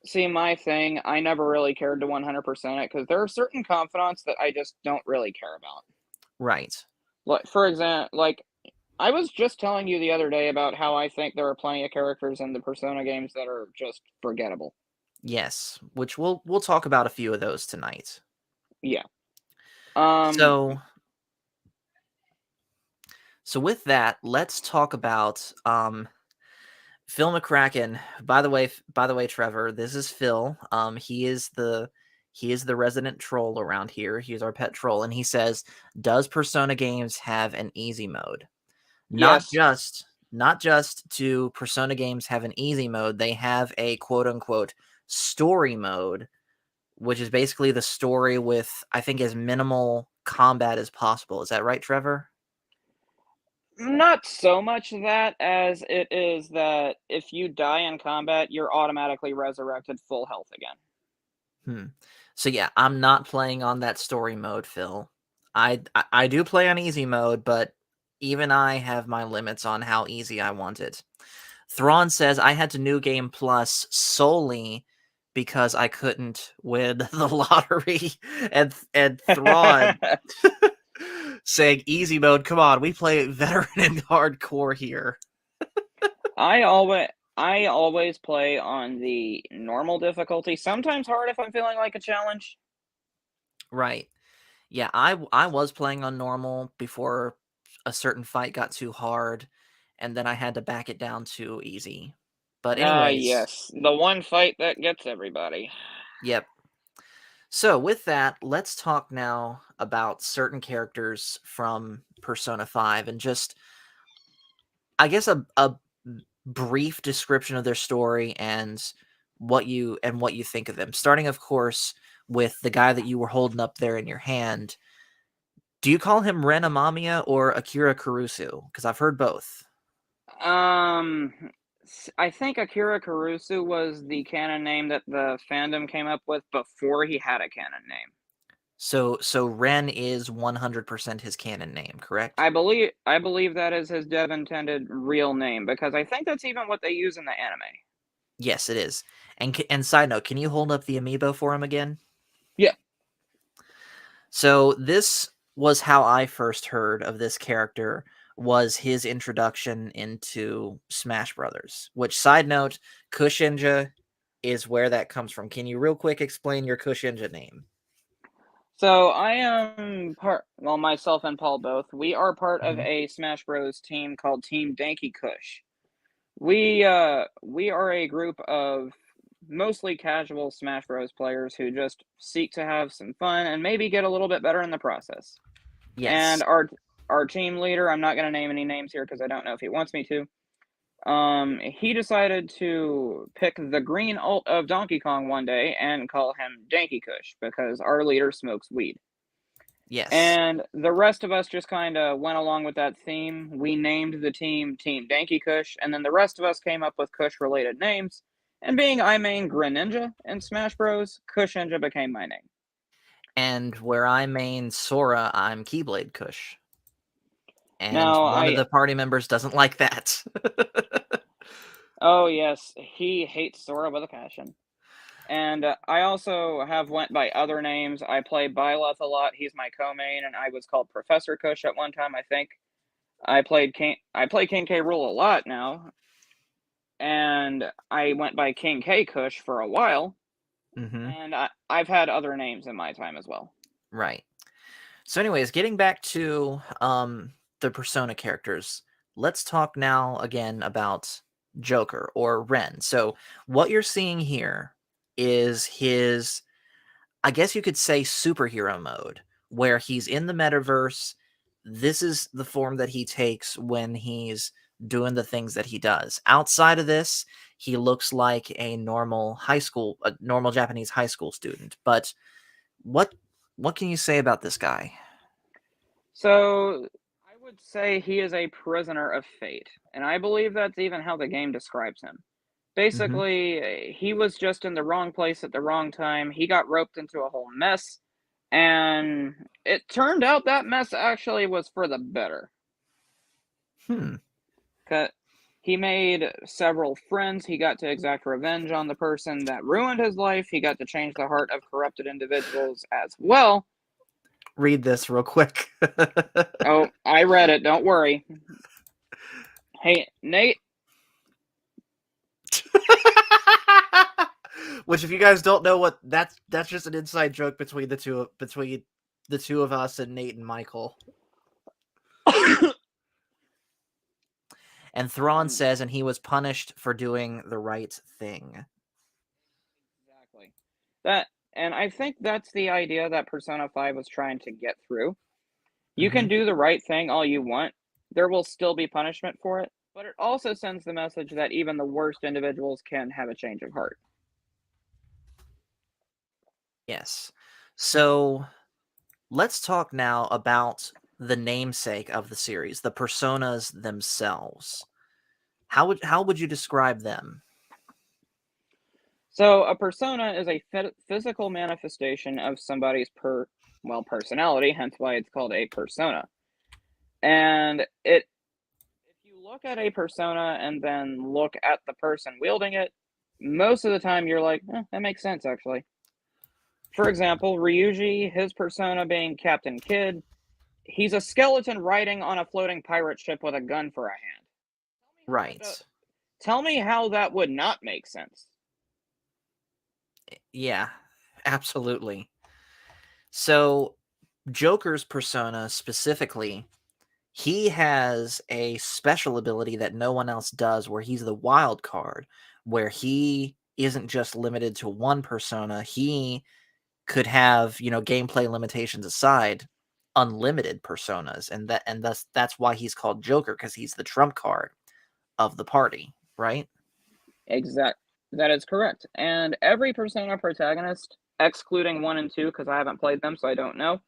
See, my thing, I never really cared to 100% it because there are certain confidants that I just don't really care about. Right. Like, for example, like I was just telling you the other day about how I think there are plenty of characters in the Persona games that are just forgettable. Yes, which we'll talk about a few of those tonight. Yeah. So with that, let's talk about Phil McCracken. By the way, Trevor, this is Phil. He is the resident troll around here. He's our pet troll, and he says, "Does Persona games have an easy mode?" Not Yes. just do Persona games have an easy mode, they have a quote unquote story mode, which is basically the story with, I think, as minimal combat as possible. Is that right, Trevor? Not so much that as it is that if you die in combat, you're automatically resurrected full health again. So yeah, I'm not playing on that story mode, Phil. I do play on easy mode, but even I have my limits on how easy I want it. Thrawn says I had to New Game Plus solely because I couldn't win the lottery, and Thrawn saying easy mode. Come on, we play veteran and hardcore here. I always play on the normal difficulty. Sometimes hard if I'm feeling like a challenge. Right. Yeah, I was playing on normal before a certain fight got too hard, and then I had to back it down to easy. But anyways, Yes, the one fight that gets everybody. yep. So with that, let's talk now about certain characters from Persona 5 and just, I guess, a brief description of their story and what you think of them. Starting, of course, with the guy that you were holding up there in your hand. Do you call him Ren Amamiya or Akira Kurusu? Because I've heard both. I think Akira Kurusu was the canon name that the fandom came up with before he had a canon name. So Ren is 100% his canon name, correct? I believe that is his dev intended real name because I think that's even what they use in the anime. Yes, it is. And side note, can you hold up the amiibo for him again? Yeah. So this was how I first heard of this character, was his introduction into Smash Brothers. Which, side note, Kushinja is where that comes from. Can you real quick explain your Kushinja name? So I am myself and Paul both. We are part of Mhm. a Smash Bros team called Team Danky Kush. We are a group of mostly casual Smash Bros players who just seek to have some fun and maybe get a little bit better in the process. Yes. And our team leader, I'm not going to name any names here because I don't know if he wants me to. He decided to pick the green ult of Donkey Kong one day and call him Danky Kush because our leader smokes weed. Yes. And the rest of us just kind of went along with that theme. We named the team Team Danky Kush, and then the rest of us came up with Kush-related names. And being I main Greninja in Smash Bros, Kushinja became my name. And where I main Sora, I'm Keyblade Kush. And Now, one of the party members doesn't like that. Oh yes, he hates Sora with a passion. And I also have went by other names. I play Byleth a lot. He's my co-main, and I was called Professor Kush at one time, I think. I play King K. Rool a lot now, and I went by King K. Kush for a while. And I've had other names in my time as well. Right. So anyways, getting back to the Persona characters, let's talk now again about Joker or Ren. So what you're seeing here is his, I guess you could say, superhero mode, where he's in the metaverse. This is the form that he takes when he's doing the things that he does. Outside of this, he looks like a normal Japanese high school student. But what can you say about this guy? So I would say he is a prisoner of fate, and I believe that's even how the game describes him. Basically, he was just in the wrong place at the wrong time. He got roped into a whole mess, and it turned out that mess actually was for the better. He made several friends. He got to exact revenge on the person that ruined his life. He got to change the heart of corrupted individuals as well. Read this real quick. Oh, I read it. Don't worry. Hey, Nate. Which, if you guys don't know what that's just an inside joke between the two of us and Nate and Michael. And Thrawn says, and he was punished for doing the right thing. Exactly. And I think that's the idea that Persona 5 was trying to get through. You can do the right thing all you want. There will still be punishment for it, but it also sends the message that even the worst individuals can have a change of heart. Yes. So let's talk now about the namesake of the series, the personas themselves. How would you describe them? So a persona is a physical manifestation of somebody's personality, hence why it's called a persona. And if you look at a persona and then look at the person wielding it, most of the time you're like, that makes sense actually. For example, Ryuji, his persona being Captain Kidd, he's a skeleton riding on a floating pirate ship with a gun for a hand. Right. Tell me how that would not make sense. Yeah, absolutely. So Joker's persona specifically, he has a special ability that no one else does, where he's the wild card, where he isn't just limited to one persona. He could have, gameplay limitations aside, unlimited personas, and thus that's why he's called Joker, because he's the trump card of the party, right? That is correct. And every Persona protagonist, excluding 1 and 2, because I haven't played them, so I don't know.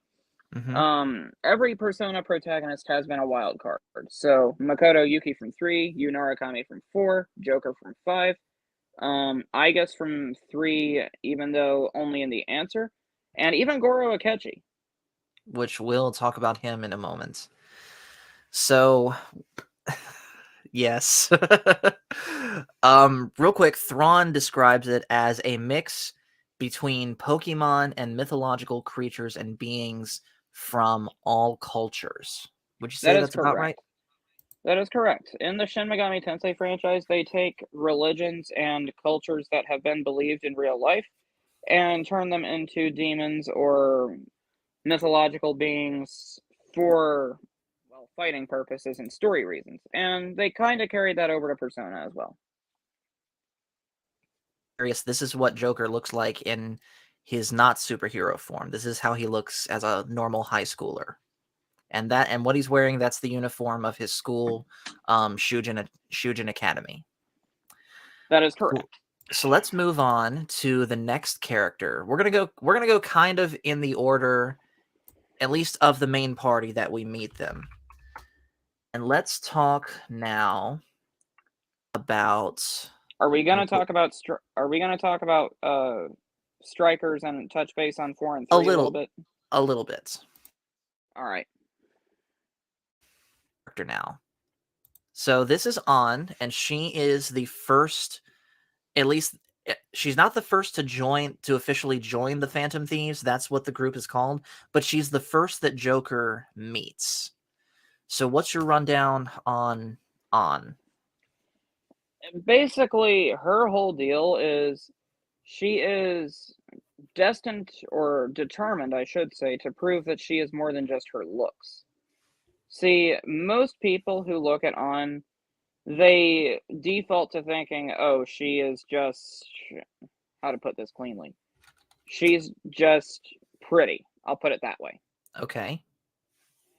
Every Persona protagonist has been a wild card. So Makoto Yuki from 3, Yu Narukami from 4, Joker from 5, I guess from 3, even though only in the answer, and even Goro Akechi. Which we'll talk about him in a moment. So, yes. Real quick, Thrawn describes it as a mix between Pokemon and mythological creatures and beings from all cultures. Would you say That is that's about right? correct. That is correct. In the Shin Megami Tensei franchise, they take religions and cultures that have been believed in real life and turn them into demons or mythological beings for, well, fighting purposes and story reasons. And they kind of carried that over to Persona as well. This is what Joker looks like in his not superhero form. This is how he looks as a normal high schooler. And what he's wearing, that's the uniform of his school, Shujin Academy. That is correct. So let's move on to the next character. We're gonna go kind of in the order, at least of the main party that we meet them. And let's talk now about. Are we gonna talk about strikers and touch base on 4 and 3 a little bit? A little bit. All right. Now. So this is An, and she is the first, at least she's not the first to officially join the Phantom Thieves. That's what the group is called, but she's the first that Joker meets. So what's your rundown on An? Basically, her whole deal is she is destined, or determined, I should say, to prove that she is more than just her looks. See, most people who look at An, they default to thinking, oh, she is just, how to put this cleanly, she's just pretty. I'll put it that way. Okay.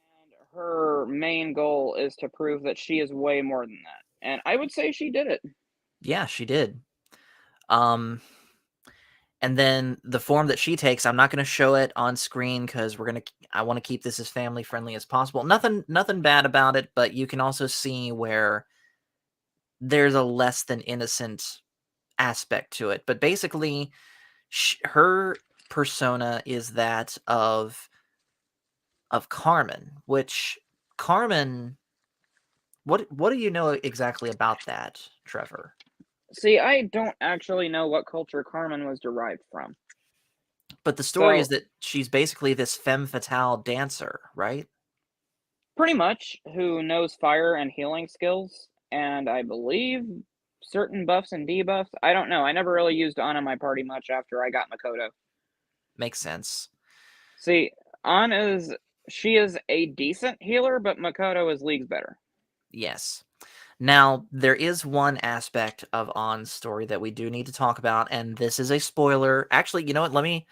And her main goal is to prove that she is way more than that. And I would say she did it. Yeah, she did. And then the form that she takes, I'm not going to show it on screen because I want to keep this as family friendly as possible. Nothing bad about it, but you can also see where there's a less than innocent aspect to it. But basically, her persona is that of Carmen, which Carmen What do you know exactly about that, Trevor? See, I don't actually know what culture Carmen was derived from. But the story is So, that she's basically this femme fatale dancer, right? pretty much, who knows fire and healing skills, and I believe certain buffs and debuffs. I don't know. I never really used Anna in my party much after I got Makoto. Makes sense. See, she is a decent healer, but Makoto is leagues better. Yes. Now, there is one aspect of On's story that we do need to talk about, and this is a spoiler. Actually, you know what? Let me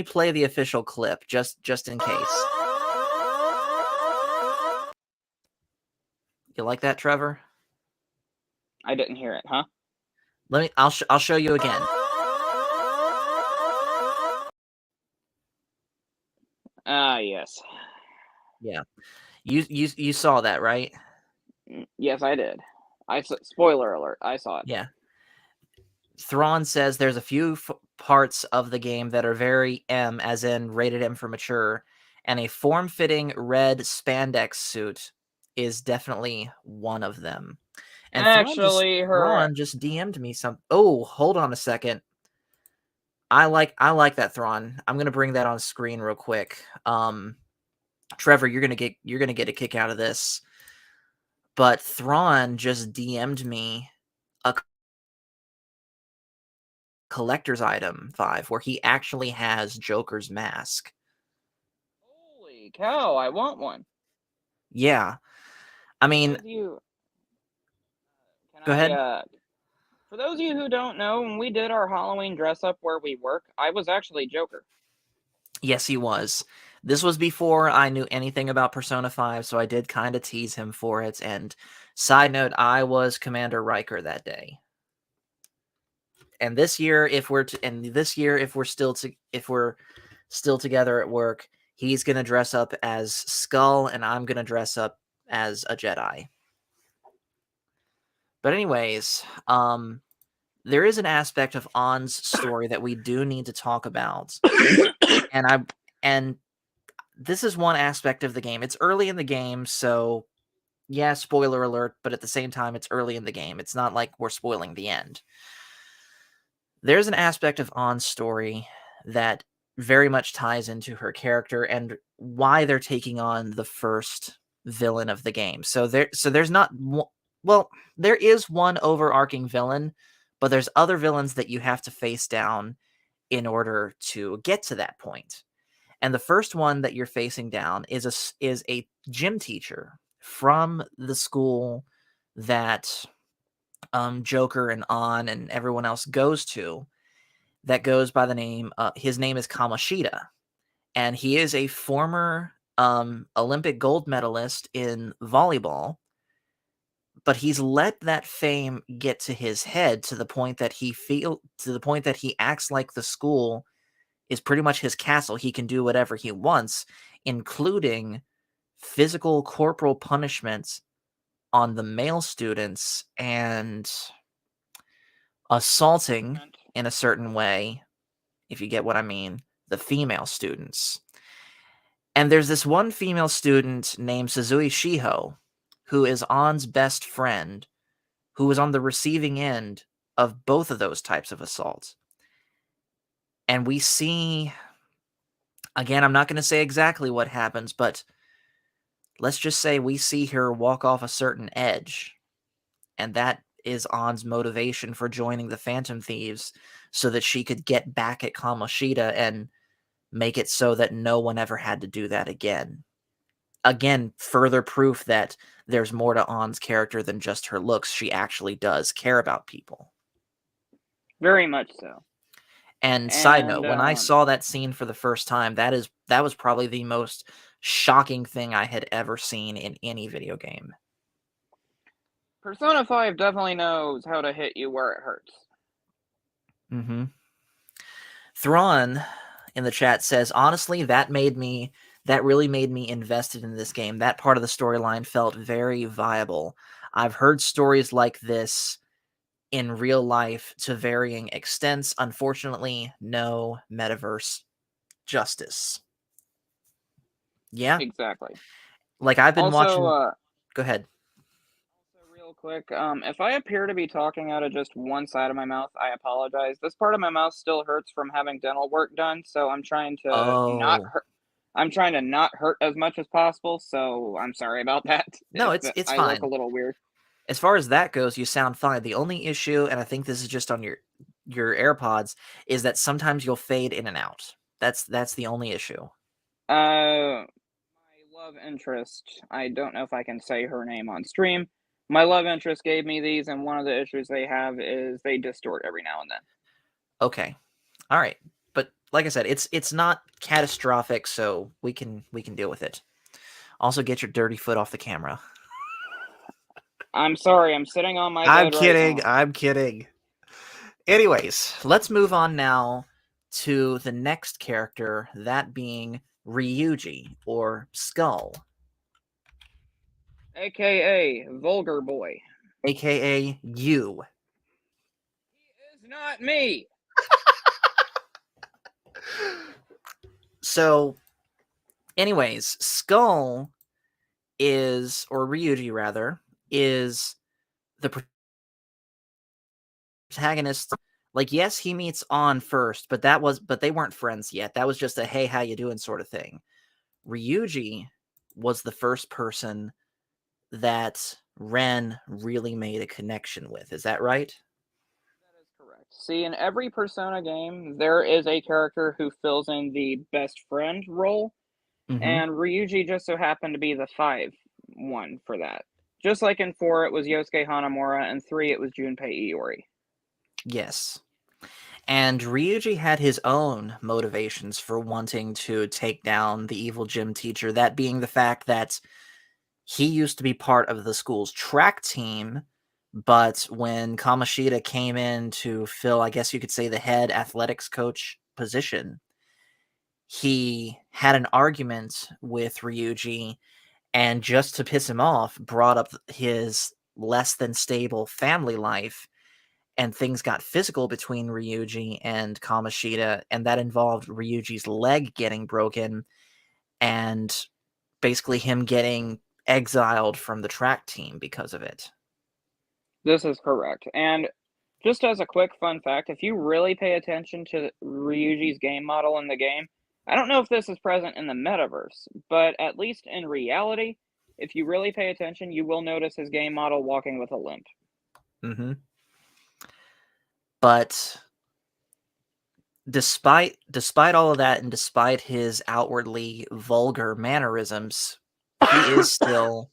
play the official clip just in case. You like that, Trevor? I didn't hear it, huh? I'll show you again. Ah, yes. Yeah. You saw that, right? Yes, I did. Spoiler alert, I saw it. Yeah. Thrawn says there's a few parts of the game that are very M, as in rated M for mature, and a form-fitting red spandex suit is definitely one of them. And Actually, Thrawn just DM'd me some. Oh, hold on a second. I like that, Thrawn. I'm gonna bring that on screen real quick. Trevor, you're gonna get a kick out of this. But Thrawn just DM'd me a collector's item 5 where he actually has Joker's mask. holy cow, I want one. Yeah. I mean, go ahead. For those of you who don't know, when we did our Halloween dress up where we work, I was actually Joker. Yes, he was. This was before I knew anything about Persona 5, so I did kind of tease him for it. And side note, I was Commander Riker that day. And this year, if we're still together at work, he's gonna dress up as Skull, and I'm gonna dress up as a Jedi. But anyways, there is an aspect of On's story that we do need to talk about, and this is one aspect of the game. It's early in the game, so yeah, spoiler alert. But at the same time, it's early in the game. It's not like we're spoiling the end. There's an aspect of On's story that very much ties into her character and why they're taking on the first villain of the game. So there's not well, there is one overarching villain, but there's other villains that you have to face down in order to get to that point. And the first one that you're facing down is a gym teacher from the school that Joker and On and everyone else goes to, that goes by the name, his name is Kamoshida, and he is a former Olympic gold medalist in volleyball, but he's let that fame get to his head to the point that he acts like the school is pretty much his castle. He can do whatever he wants, including physical corporal punishments on the male students and assaulting in a certain way, if you get what I mean, the female students. And there's this one female student named Suzui Shiho, who is On's best friend, who was on the receiving end of both of those types of assaults. And we see, again, I'm not going to say exactly what happens, but let's just say we see her walk off a certain edge. And that is On's motivation for joining the Phantom Thieves, so that she could get back at Kamoshida and make it so that no one ever had to do that again. Again, further proof that there's more to On's character than just her looks. She actually does care about people. Very much so. And side note, when I saw that scene for the first time, that was probably the most shocking thing I had ever seen in any video game. Persona 5 definitely knows how to hit you where it hurts. Mm-hmm. Thrawn in the chat says, honestly, that really made me invested in this game. That part of the storyline felt very viable. I've heard stories like this in real life to varying extents. Unfortunately, no metaverse justice. Yeah. Exactly. Like I've been Also, watching. Go ahead. quick. If I appear to be talking out of just one side of my mouth, I apologize. This part of my mouth still hurts from having dental work done, so I'm trying to not Oh. hurt. I'm trying to not hurt as much as possible, so I'm sorry about that. No, If it's I look a fine. little weird. As far as that goes, you sound fine. The only issue, and I think this is just on your AirPods, is that sometimes you'll fade in and out. That's the only issue. My love interest. I don't know if I can say her name on stream. My love interest gave me these, and one of the issues they have is they distort every now and then. Okay. All right. But like I said, it's not catastrophic, so we can deal with it. Also, get your dirty foot off the camera. I'm sorry, I'm sitting on my I'm bed kidding. right now. I'm kidding. Anyways, let's move on now to the next character, that being Ryuji, or Skull, AKA Vulgar Boy. aka you. He is not me. So, anyways, Skull is, or Ryuji rather, is the protagonist. Like, yes, he meets On first, but they weren't friends yet. That was just a hey, how you doing sort of thing. Ryuji was the first person that Ren really made a connection with. Is that right? That is correct. See, in every Persona game, there is a character who fills in the best friend role, Mm-hmm. and Ryuji just so happened to be the 5 one for that. Just like in 4, it was Yosuke Hanamura, and 3, it was Junpei Iori. Yes. And Ryuji had his own motivations for wanting to take down the evil gym teacher, that being the fact that he used to be part of the school's track team, but when Kamoshida came in to fill, I guess you could say, the head athletics coach position, he had an argument with Ryuji, and just to piss him off, brought up his less than stable family life, and things got physical between Ryuji and Kamoshida, and that involved Ryuji's leg getting broken and basically him getting exiled from the track team because of it. This is correct. And just as a quick fun fact, if you really pay attention to Ryuji's game model in the game, I don't know if this is present in the metaverse, but at least in reality, if you really pay attention, you will notice his game model walking with a limp. Mm-hmm. But despite all of that, and despite his outwardly vulgar mannerisms, he is still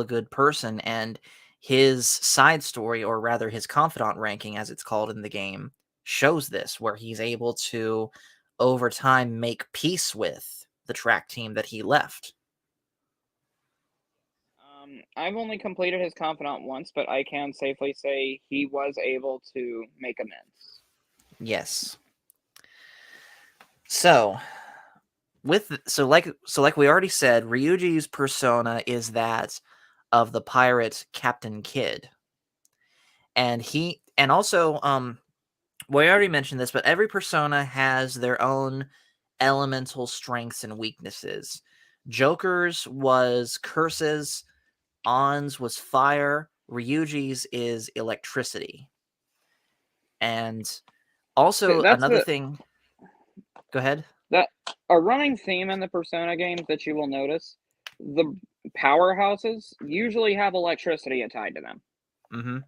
a good person, and his side story, or rather his confidant ranking as it's called in the game, shows this, where he's able to over time make peace with the track team that he left. I've only completed his confidant once, but I can safely say he was able to make amends. Yes. So, like we already said, Ryuji's persona is that of the pirate Captain Kidd. And also we already mentioned this, but every persona has their own elemental strengths and weaknesses. Joker's was curses, On's was fire, Ryuji's is electricity. And also another thing. Go ahead. That a running theme in the Persona games that you will notice, the powerhouses usually have electricity tied to them. Mm-hmm.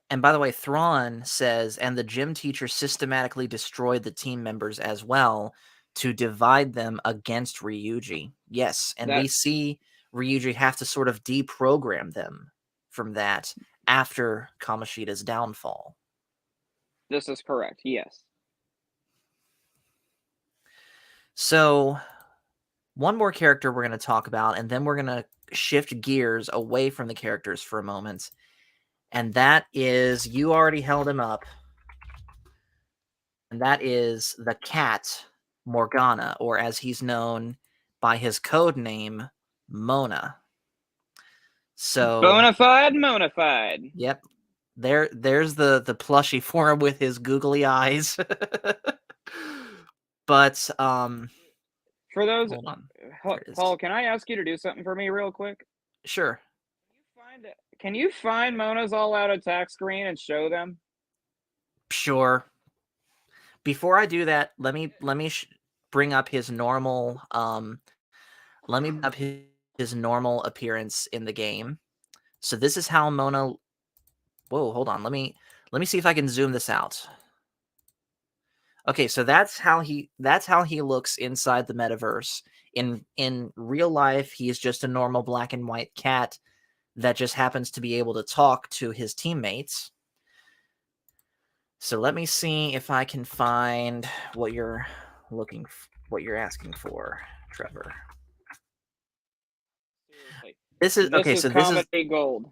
And by the way, Thrawn says, and the gym teacher systematically destroyed the team members as well to divide them against Ryuji. Yes, and we see Ryuji have to sort of deprogram them from that after Kamoshida's downfall. This is correct, yes. So, one more character we're going to talk about, and then we're going to shift gears away from the characters for a moment. And that is, you already held him up, and that is the cat Morgana, or as he's known by his code name, Mona. So Bonafide, Monafide. Yep. There's the plushie for him with his googly eyes. But for those, hold on. Paul, can I ask you to do something for me real quick? Sure. Can you find Mona's all-out attack screen and show them? Sure. Before I do that, let me bring up his normal his normal appearance in the game. So this is how Mona. Whoa, hold on. Let me see if I can zoom this out. Okay, so that's how he looks inside the metaverse. In real life, he's just a normal black and white cat that just happens to be able to talk to his teammates. So let me see if I can find what you're asking for, Trevor. Seriously. This is okay. So this is comedy gold.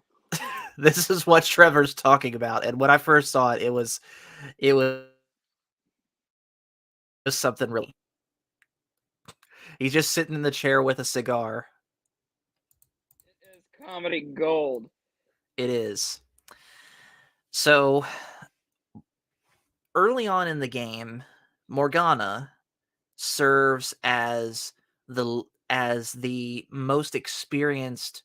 this is what Trevor's talking about. And when I first saw it, it was something really. He's just sitting in the chair with a cigar. It is comedy gold. It is. So early on in the game, Morgana serves as the most experienced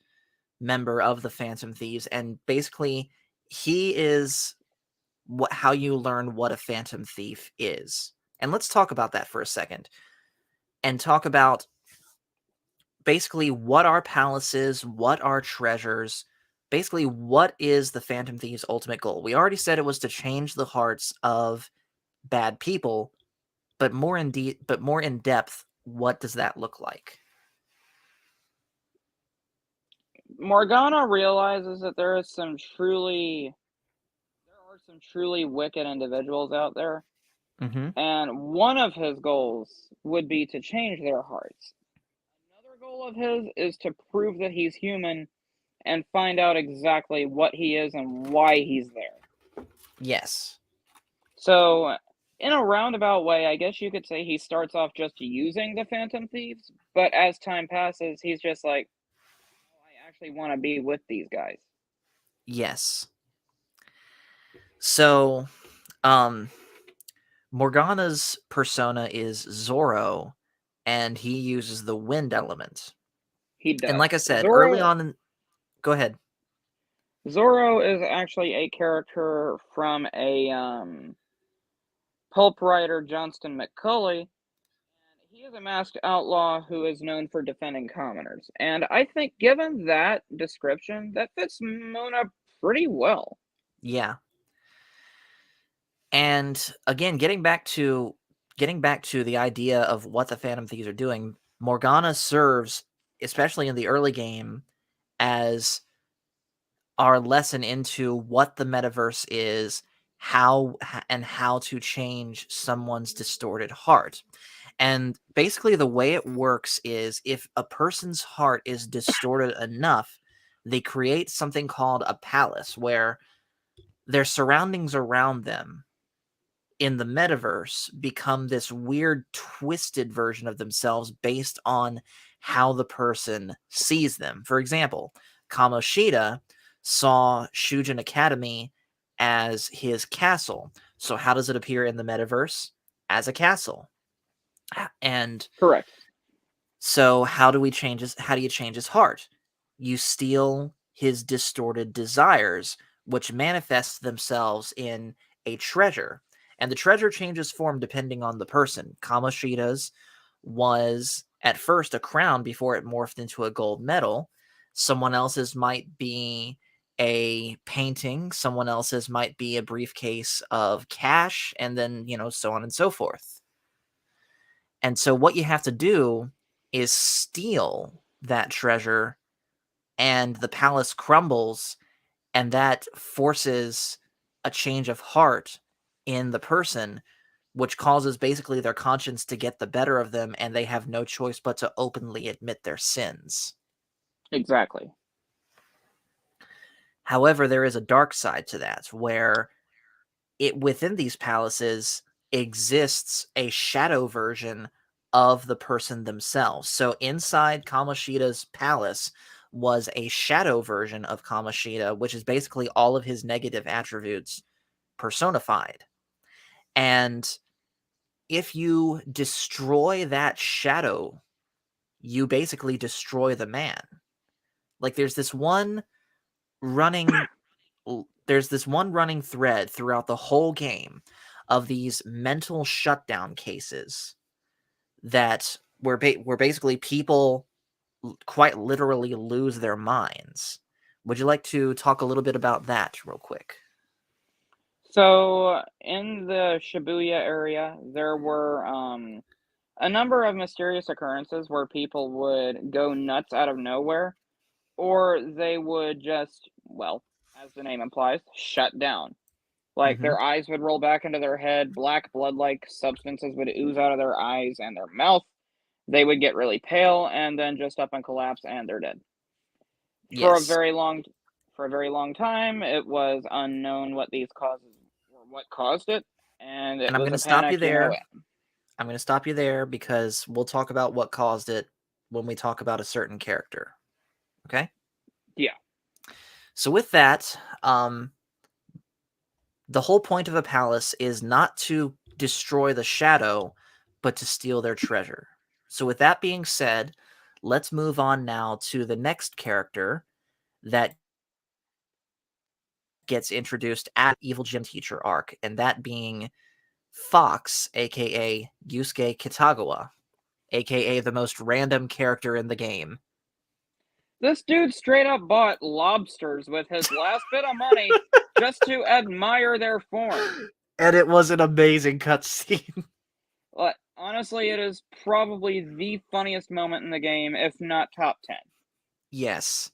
member of the Phantom Thieves, and basically he is how you learn what a Phantom Thief is. And let's talk about that for a second and talk about basically what our palace is, what our treasures, basically what is the Phantom Thieves' ultimate goal. We already said it was to change the hearts of bad people, but more in depth, what does that look like? Morgana realizes that there are some truly wicked individuals out there, and one of his goals would be to change their hearts. Another goal of his is to prove that he's human and find out exactly what he is and why he's there. Yes. So, in a roundabout way, I guess you could say he starts off just using the Phantom Thieves, but as time passes, he's just like, oh, I actually want to be with these guys. Yes. So, Morgana's persona is Zorro, and he uses the wind element. He does. And like I said, early on go ahead. Zorro is actually a character from a pulp writer, Johnston McCulley. He is a masked outlaw who is known for defending commoners. And I think, given that description, that fits Mona pretty well. Yeah. And again, getting back to the idea of what the Phantom Thieves are doing, Morgana serves, especially in the early game, as our lesson into what the metaverse is, how to change someone's distorted heart. And basically the way it works is if a person's heart is distorted enough, they create something called a palace where their surroundings around them in the metaverse become this weird twisted version of themselves based on how the person sees them. For example, Kamoshida saw Shujin Academy as his castle. So how does it appear in the metaverse? As a castle. And correct. So how do you change his heart? You steal his distorted desires, which manifest themselves in a treasure. And the treasure changes form depending on the person. Kamoshida's was at first a crown before it morphed into a gold medal. Someone else's might be a painting. Someone else's might be a briefcase of cash, and then, so on and so forth. And so what you have to do is steal that treasure, and the palace crumbles, and that forces a change of heart in the person, which causes basically their conscience to get the better of them, and they have no choice but to openly admit their sins. Exactly. However, there is a dark side to that, where within these palaces exists a shadow version of the person themselves. So inside Kamoshida's palace was a shadow version of Kamoshida, which is basically all of his negative attributes personified. And if you destroy that shadow, you basically destroy the man. Like there's this one running there's this one running thread throughout the whole game of these mental shutdown cases that where basically people quite literally lose their minds. Would you like to talk a little bit about that real quick? So in the Shibuya area, there were a number of mysterious occurrences where people would go nuts out of nowhere, or they would just, well, as the name implies, shut down. Like Mhm. their eyes would roll back into their head, black blood-like substances would ooze out of their eyes and their mouth. They would get really pale and then just up and collapse, and they're dead. For a Yes. very long time, it was unknown what these causes or what caused it, and it And I'm was going to a stop you panic, there. I'm going to stop you there because we'll talk about what caused it when we talk about a certain character. Okay? Yeah. So with that, the whole point of a palace is not to destroy the shadow, but to steal their treasure. So with that being said, let's move on now to the next character that gets introduced at Evil Gym Teacher arc, and that being Fox, aka Yusuke Kitagawa, aka the most random character in the game. This dude straight up bought lobsters with his last bit of money just to admire their form. And it was an amazing cutscene. But honestly, it is probably the funniest moment in the game, if not top 10. Yes.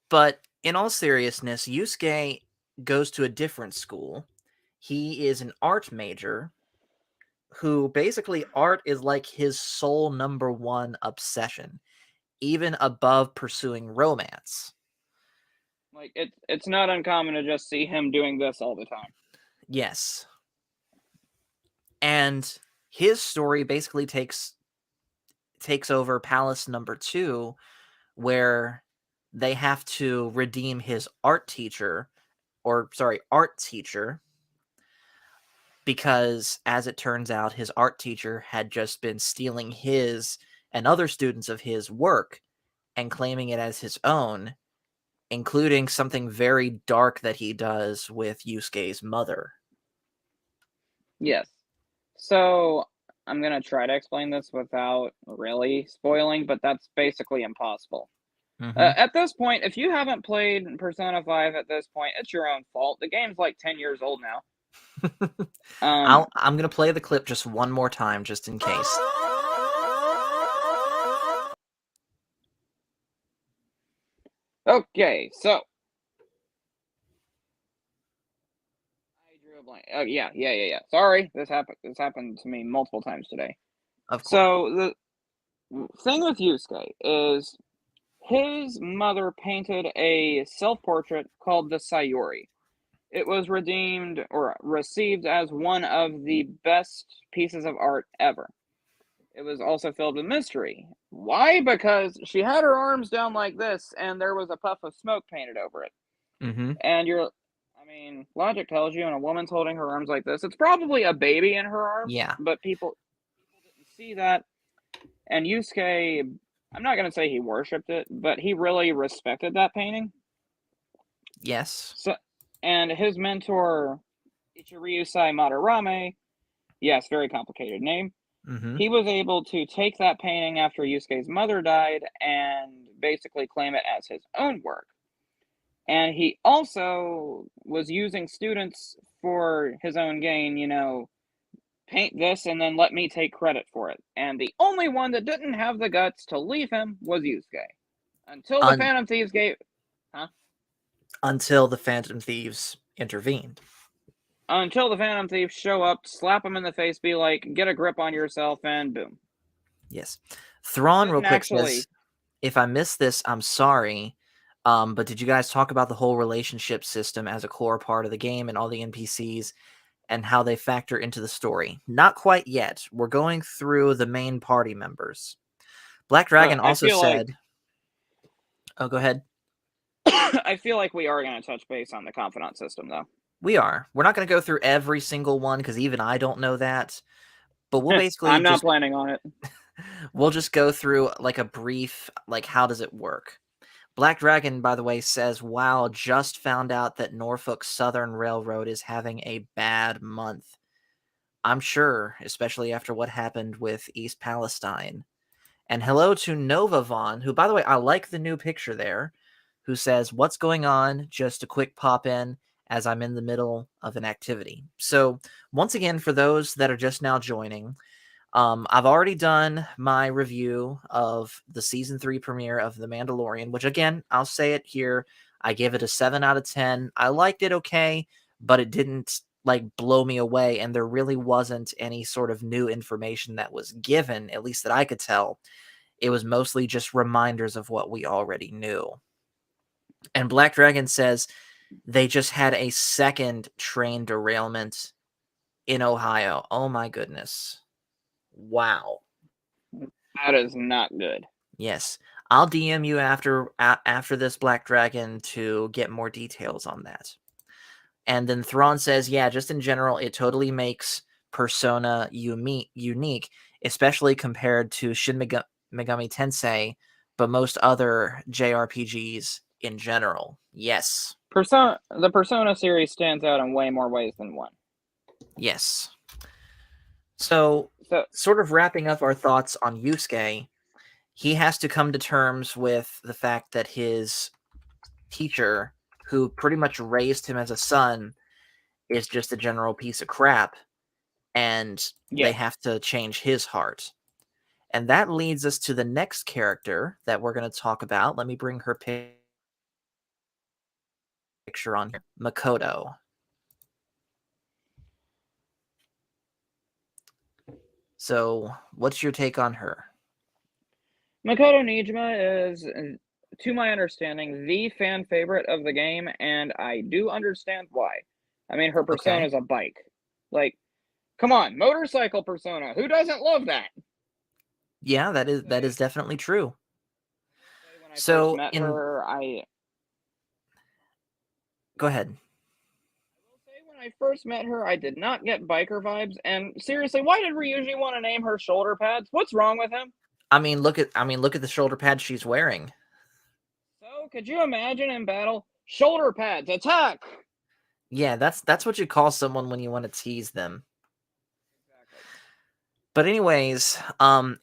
But in all seriousness, Yusuke goes to a different school. He is an art major who basically art is like his sole number one obsession, even above pursuing romance. Like it's not uncommon to just see him doing this all the time. Yes. And his story basically takes over Palace number 2, where they have to redeem his art teacher, because as it turns out, his art teacher had just been stealing his and other students of his work and claiming it as his own, including something very dark that he does with Yusuke's mother. Yes. So I'm gonna try to explain this without really spoiling, but that's basically impossible. Mm-hmm. At this point, if you haven't played Persona 5 at this point, it's your own fault. The game's like 10 years old now. I'm going to play the clip just one more time, just in case. Okay, so I drew a blank. Oh yeah. Sorry, this happened to me multiple times today. Of course. So the thing with Yusuke is his mother painted a self-portrait called the Sayuri. It was redeemed or received as one of the best pieces of art ever. It was also filled with mystery. Why? Because she had her arms down like this, and there was a puff of smoke painted over it. Mm-hmm. And logic tells you when a woman's holding her arms like this, it's probably a baby in her arms. Yeah. But people didn't see that. And Yusuke, I'm not going to say he worshipped it, but he really respected that painting. Yes. So, and his mentor, Ichiryusai Madarame, yes, very complicated name. Mm-hmm. He was able to take that painting after Yusuke's mother died and basically claim it as his own work. And he also was using students for his own gain, paint this and then let me take credit for it. And the only one that didn't have the guts to leave him was Yusuke. Until the Phantom Thieves Until the Phantom Thieves intervened. Until the Phantom Thieves show up, slap him in the face, be like, get a grip on yourself, and boom. Yes. Thrawn, real quick, says, if I missed this, I'm sorry. But did you guys talk about the whole relationship system as a core part of the game and all the NPCs and how they factor into the story? Not quite yet. We're going through the main party members. Black Dragon also said... Oh, go ahead. I feel like we are going to touch base on the confidant system, though. We are. We're not going to go through every single one because even I don't know that. But we'll basically I'm not planning on it. We'll just go through like a brief, like, how does it work? Black Dragon, by the way, says, wow, just found out that Norfolk Southern Railroad is having a bad month. I'm sure, especially after what happened with East Palestine. And hello to Nova Vaughn, who, by the way, I like the new picture there, who says, what's going on? Just a quick pop in as I'm in the middle of an activity. So once again, for those that are just now joining, I've already done my review of the season 3 premiere of The Mandalorian, which again, I'll say it here. I gave it a 7 out of 10. I liked it okay, but it didn't like blow me away. And there really wasn't any sort of new information that was given, at least that I could tell. It was mostly just reminders of what we already knew. And Black Dragon says they just had a second train derailment in Ohio. Oh my goodness. Wow. That is not good. Yes. I'll DM you after this, Black Dragon, to get more details on that. And then Thrawn says, yeah, just in general, it totally makes Persona unique, especially compared to Shin Megami Tensei, but most other JRPGs in general. Yes. The Persona series stands out in way more ways than one. Yes. So, sort of wrapping up our thoughts on Yusuke, he has to come to terms with the fact that his teacher, who pretty much raised him as a son, is just a general piece of crap, and they have to change his heart. And that leads us to the next character that we're going to talk about. Let me bring her picture on here. Makoto. So, what's your take on her? Makoto Nijima is, to my understanding, the fan favorite of the game, and I do understand why. I mean, her persona is a bike. Like, come on, motorcycle persona. Who doesn't love that? Yeah, that is definitely true. When I first met her, Go ahead. When I first met her, I did not get biker vibes. And seriously, why did Ryuji want to name her shoulder pads? What's wrong with him? I mean, look at the shoulder pads she's wearing. So, could you imagine in battle, shoulder pads, attack? Yeah, that's what you call someone when you want to tease them. Exactly. But anyways,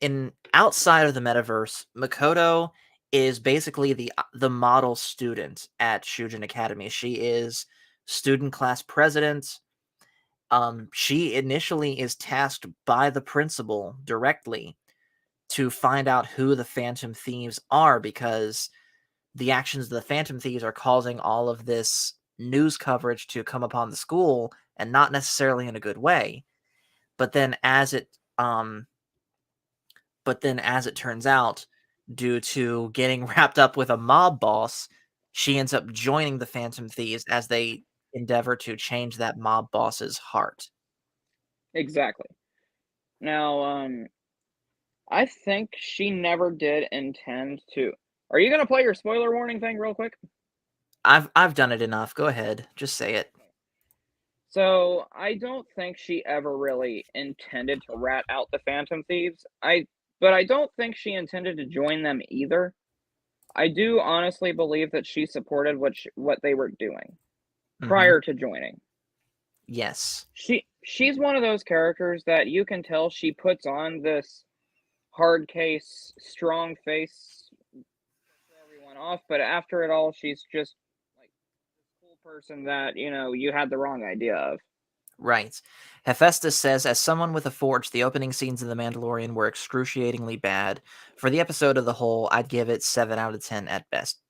in outside of the metaverse, Makoto is basically the model student at Shujin Academy. She is student class president. She initially is tasked by the principal directly to find out who the Phantom Thieves are, because the actions of the Phantom Thieves are causing all of this news coverage to come upon the school, and not necessarily in a good way. But then as it turns out, due to getting wrapped up with a mob boss, she ends up joining the Phantom Thieves as they endeavor to change that mob boss's heart. Exactly. Now, I think she never did intend to. Are you going to play your spoiler warning thing real quick? I've done it enough. Go ahead. Just say it. So, I don't think she ever really intended to rat out the Phantom Thieves. But I don't think she intended to join them either. I do honestly believe that she supported what they were doing prior to joining. Yes. She's one of those characters that you can tell she puts on this hard case, strong face, throw everyone off, but after it all, she's just like this cool person that, you had the wrong idea of. Right. Hephaestus says, as someone with a forge, the opening scenes of The Mandalorian were excruciatingly bad. For the episode of the whole, I'd give it 7 out of 10 at best.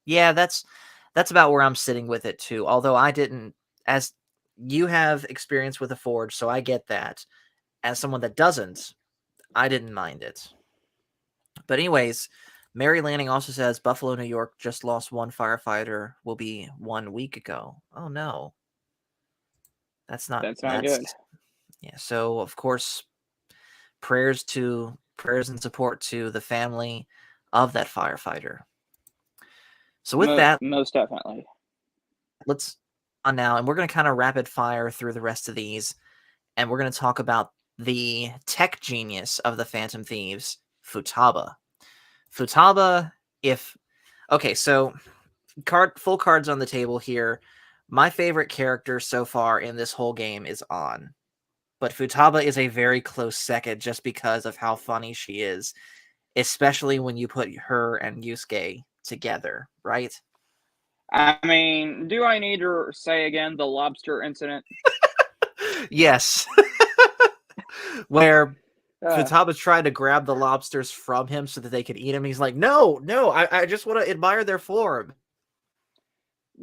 Yeah, that's about where I'm sitting with it too. Although I didn't, as you have experience with a forge, so I get that. As someone that doesn't, I didn't mind it. But anyways, Mary Lanning also says, Buffalo, New York just lost one firefighter, will be 1 week ago. Oh no. That's not good. Yeah, so of course, prayers and support to the family of that firefighter. So with that, most definitely. Let's on now, and we're going to kind of rapid fire through the rest of these, and we're going to talk about the tech genius of the Phantom Thieves, Futaba. Futaba, if Okay, so full cards on the table here. My favorite character so far in this whole game is An, but Futaba is a very close second just because of how funny she is, especially when you put her and Yusuke together, right? I mean, do I need to say again the lobster incident? Yes. Where Uh, Futaba tried to grab the lobsters from him so that they could eat him. He's like, no, I just want to admire their form.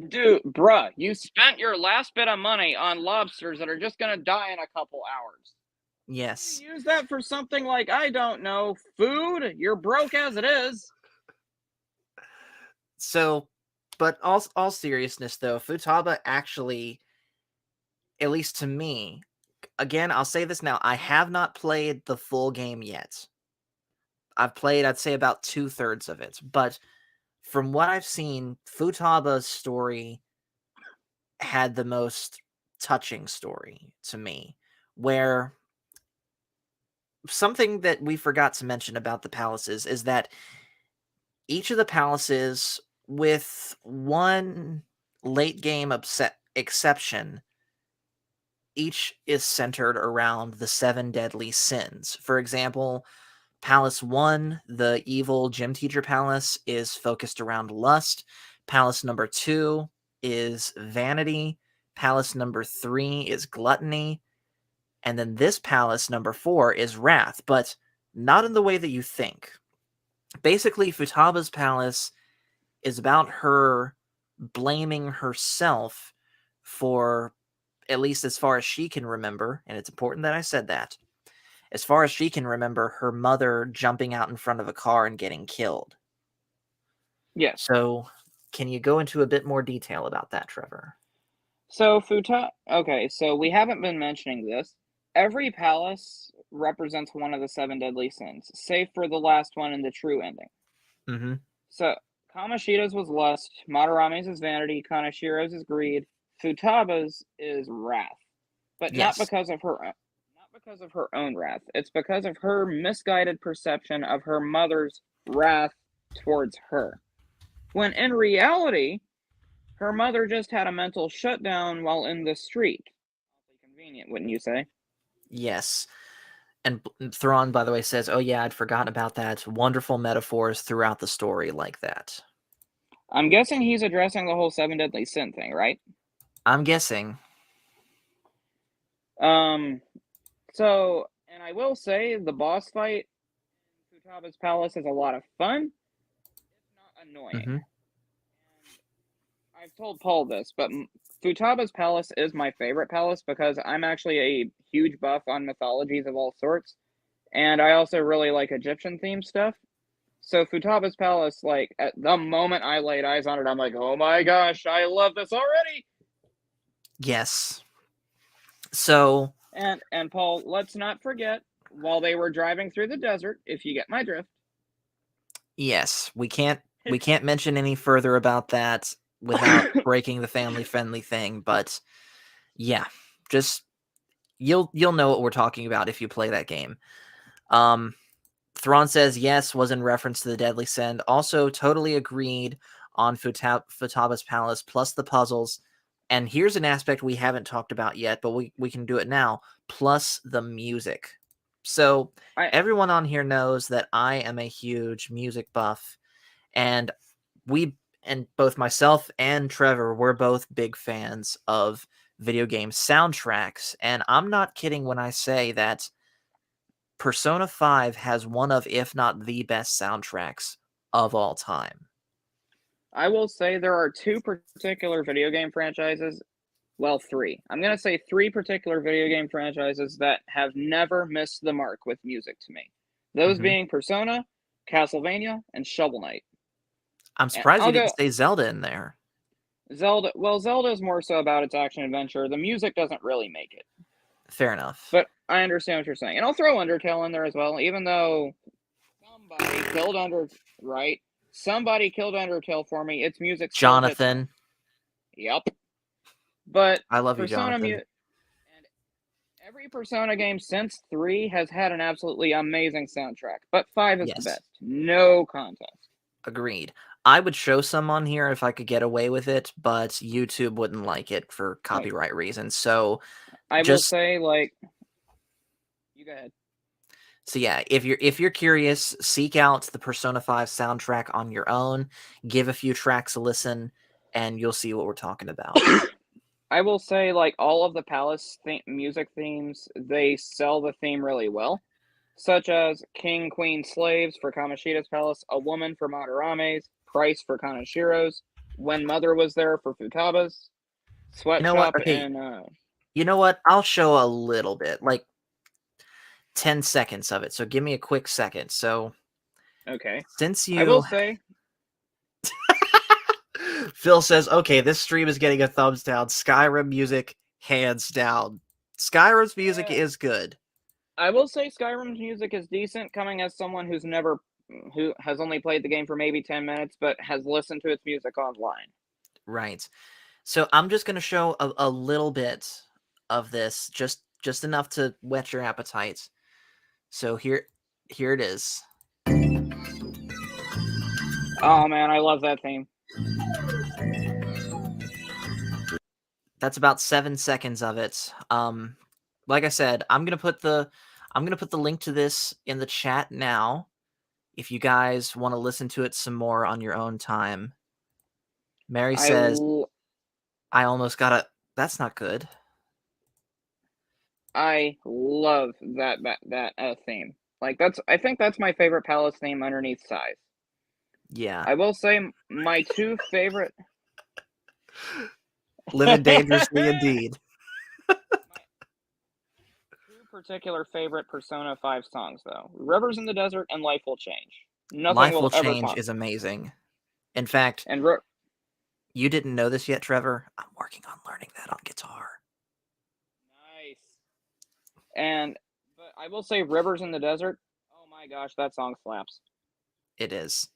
Dude, bruh, you spent your last bit of money on lobsters that are just gonna die in a couple hours. Yes. Use that for something like, I don't know, food? You're broke as it is. So, but all seriousness though, Futaba actually, at least to me, again, I'll say this now, I have not played the full game yet. I've played, I'd say, about 2/3 of it, but from what I've seen, Futaba's story had the most touching story to me, where something that we forgot to mention about the palaces is that each of the palaces, with one late game exception, each is centered around the 7 deadly sins. For example, Palace 1, the evil gym teacher palace, is focused around lust. Palace number 2 is vanity. Palace number 3 is gluttony. And then this palace number 4 is wrath, but not in the way that you think. Basically, Futaba's palace is about her blaming herself for, at least as far as she can remember, and it's important that I said that, as far as she can remember, her mother jumping out in front of a car and getting killed. Yes. So, can you go into a bit more detail about that, Trevor? So okay, so we haven't been mentioning this. Every palace represents one of the 7 deadly sins, save for the last one in the true ending. Mm-hmm. So Kamoshida's was lust, Madarame's is vanity, Kanashiro's is greed, Futaba's is wrath. But not Yes. because of her own wrath. It's because of her misguided perception of her mother's wrath towards her. When in reality, her mother just had a mental shutdown while in the street. Convenient, wouldn't you say? Yes. And Thrawn, by the way, says, oh yeah, I'd forgotten about that. Wonderful metaphors throughout the story like that. I'm guessing he's addressing the whole 7 deadly sin thing, right? I'm guessing. So, and I will say, the boss fight in Futaba's palace is a lot of fun, if not annoying. Mm-hmm. I've told Paul this, but Futaba's palace is my favorite palace because I'm actually a huge buff on mythologies of all sorts, and I also really like Egyptian themed stuff. So Futaba's palace, like, at the moment I laid eyes on it, I'm like, oh my gosh, I love this already. Yes. So, and Paul, let's not forget, while they were driving through the desert, if you get my drift. yes, we can't mention any further about that without breaking the family friendly thing, but yeah, just you'll know what we're talking about if you play that game. Thrawn says yes was in reference to the deadly sin. Also, totally agreed on Futaba's palace plus the puzzles. And here's an aspect we haven't talked about yet, but we can do it now. Plus the music. So everyone on here knows that I am a huge music buff, and both myself and Trevor, we're both big fans of video game soundtracks. And I'm not kidding when I say that Persona 5 has one of, if not the best soundtracks of all time. I will say there are 2 particular video game franchises, well, 3. I'm going to say 3 particular video game franchises that have never missed the mark with music to me. Those being Persona, Castlevania, and Shovel Knight. I'm surprised you didn't say Zelda in there. Zelda is more so about its action adventure. The music doesn't really make it. Fair enough. But I understand what you're saying. And I'll throw Undertale in there as well, even though somebody killed Somebody killed Undertale for me. Its music still Jonathan. Yep. But I love you, Persona Jonathan. And every Persona game since 3 has had an absolutely amazing soundtrack. But 5 is the best. No contest. Agreed. I would show some on here if I could get away with it, but YouTube wouldn't like it for copyright reasons. So I will just say, like, you go ahead. so yeah, if you're curious, seek out the Persona 5 soundtrack on your own, give a few tracks a listen, and you'll see what we're talking about. I will say, like, all of the Palace music themes, they sell the theme really well, such as King, Queen, Slaves for Kamoshida's Palace, A Woman for Madarame's, Price for Kanashiro's, When Mother Was There for Futaba's, You know what? Sweatshop Okay, and you know what? I'll show a little bit, like 10 seconds of it. So give me a quick second. So okay. since I will you say, Phil says, okay, this stream is getting a thumbs down. Skyrim music, hands down. Skyrim's music is good. I will say Skyrim's music is decent, coming as someone who has only played the game for maybe 10 minutes, but has listened to its music online. Right. So I'm just going to show a little bit of this, just enough to whet your appetite. So here it is. Oh man, I love that theme. That's about 7 seconds of it. Like I said, I'm gonna put the link to this in the chat now. If you guys want to listen to it some more on your own time. Mary says, I almost got a. That's not good. I love that theme. Like I think that's my favorite Palace theme underneath Size. Yeah. I will say my two favorite. Living dangerously indeed. Two particular favorite Persona 5 songs though: Rivers in the Desert and Life Will Change. Nothing Life will Will ever Change top. is amazing. In fact, And you didn't know this yet, Trevor. I'm working on learning that on guitar. Nice. But I will say Rivers in the Desert. Oh my gosh, that song slaps. It is.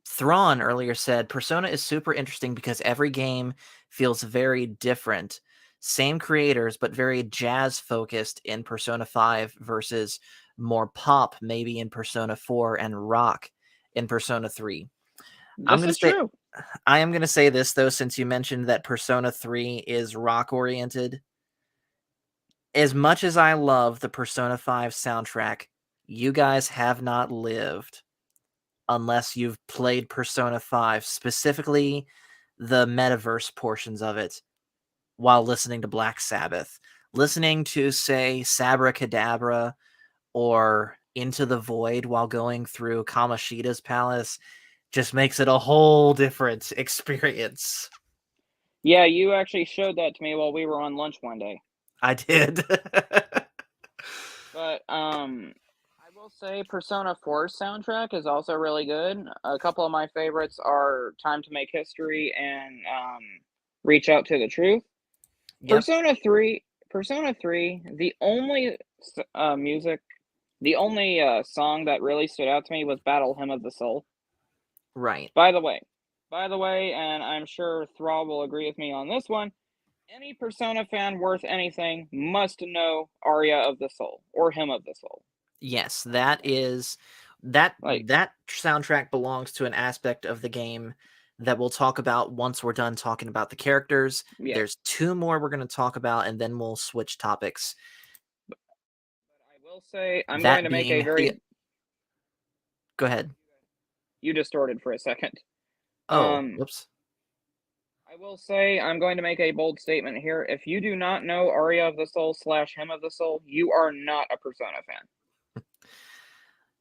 Thrawn earlier said, Persona is super interesting because every game feels very different. Same creators, but very jazz-focused in Persona 5 versus more pop, maybe in Persona 4, and rock in Persona 3. This is true. I am going to say this, though, since you mentioned that Persona 3 is rock-oriented. As much as I love the Persona 5 soundtrack, you guys have not lived unless you've played Persona 5, specifically the metaverse portions of it, while listening to Black Sabbath. Listening to, say, Sabra Cadabra or Into the Void while going through Kamoshida's palace just makes it a whole different experience. Yeah, you actually showed that to me while we were on lunch one day. I did. But I will say Persona 4's soundtrack is also really good. A couple of my favorites are Time to Make History and Reach Out to the Truth. Yep. Persona 3, the only song that really stood out to me was Battle Hymn of the Soul. Right. By the way, and I'm sure Thrall will agree with me on this one, any Persona fan worth anything must know Aria of the Soul or Hymn of the Soul. Yes, that soundtrack belongs to an aspect of the game that we'll talk about once we're done talking about the characters. Yeah. There's two more we're going to talk about, and then we'll switch topics. But I will say I'm going to make a very... Go ahead. You distorted for a second. Oh, whoops. I will say I'm going to make a bold statement here. If you do not know Aria of the Soul / Hymn of the Soul, you are not a Persona fan.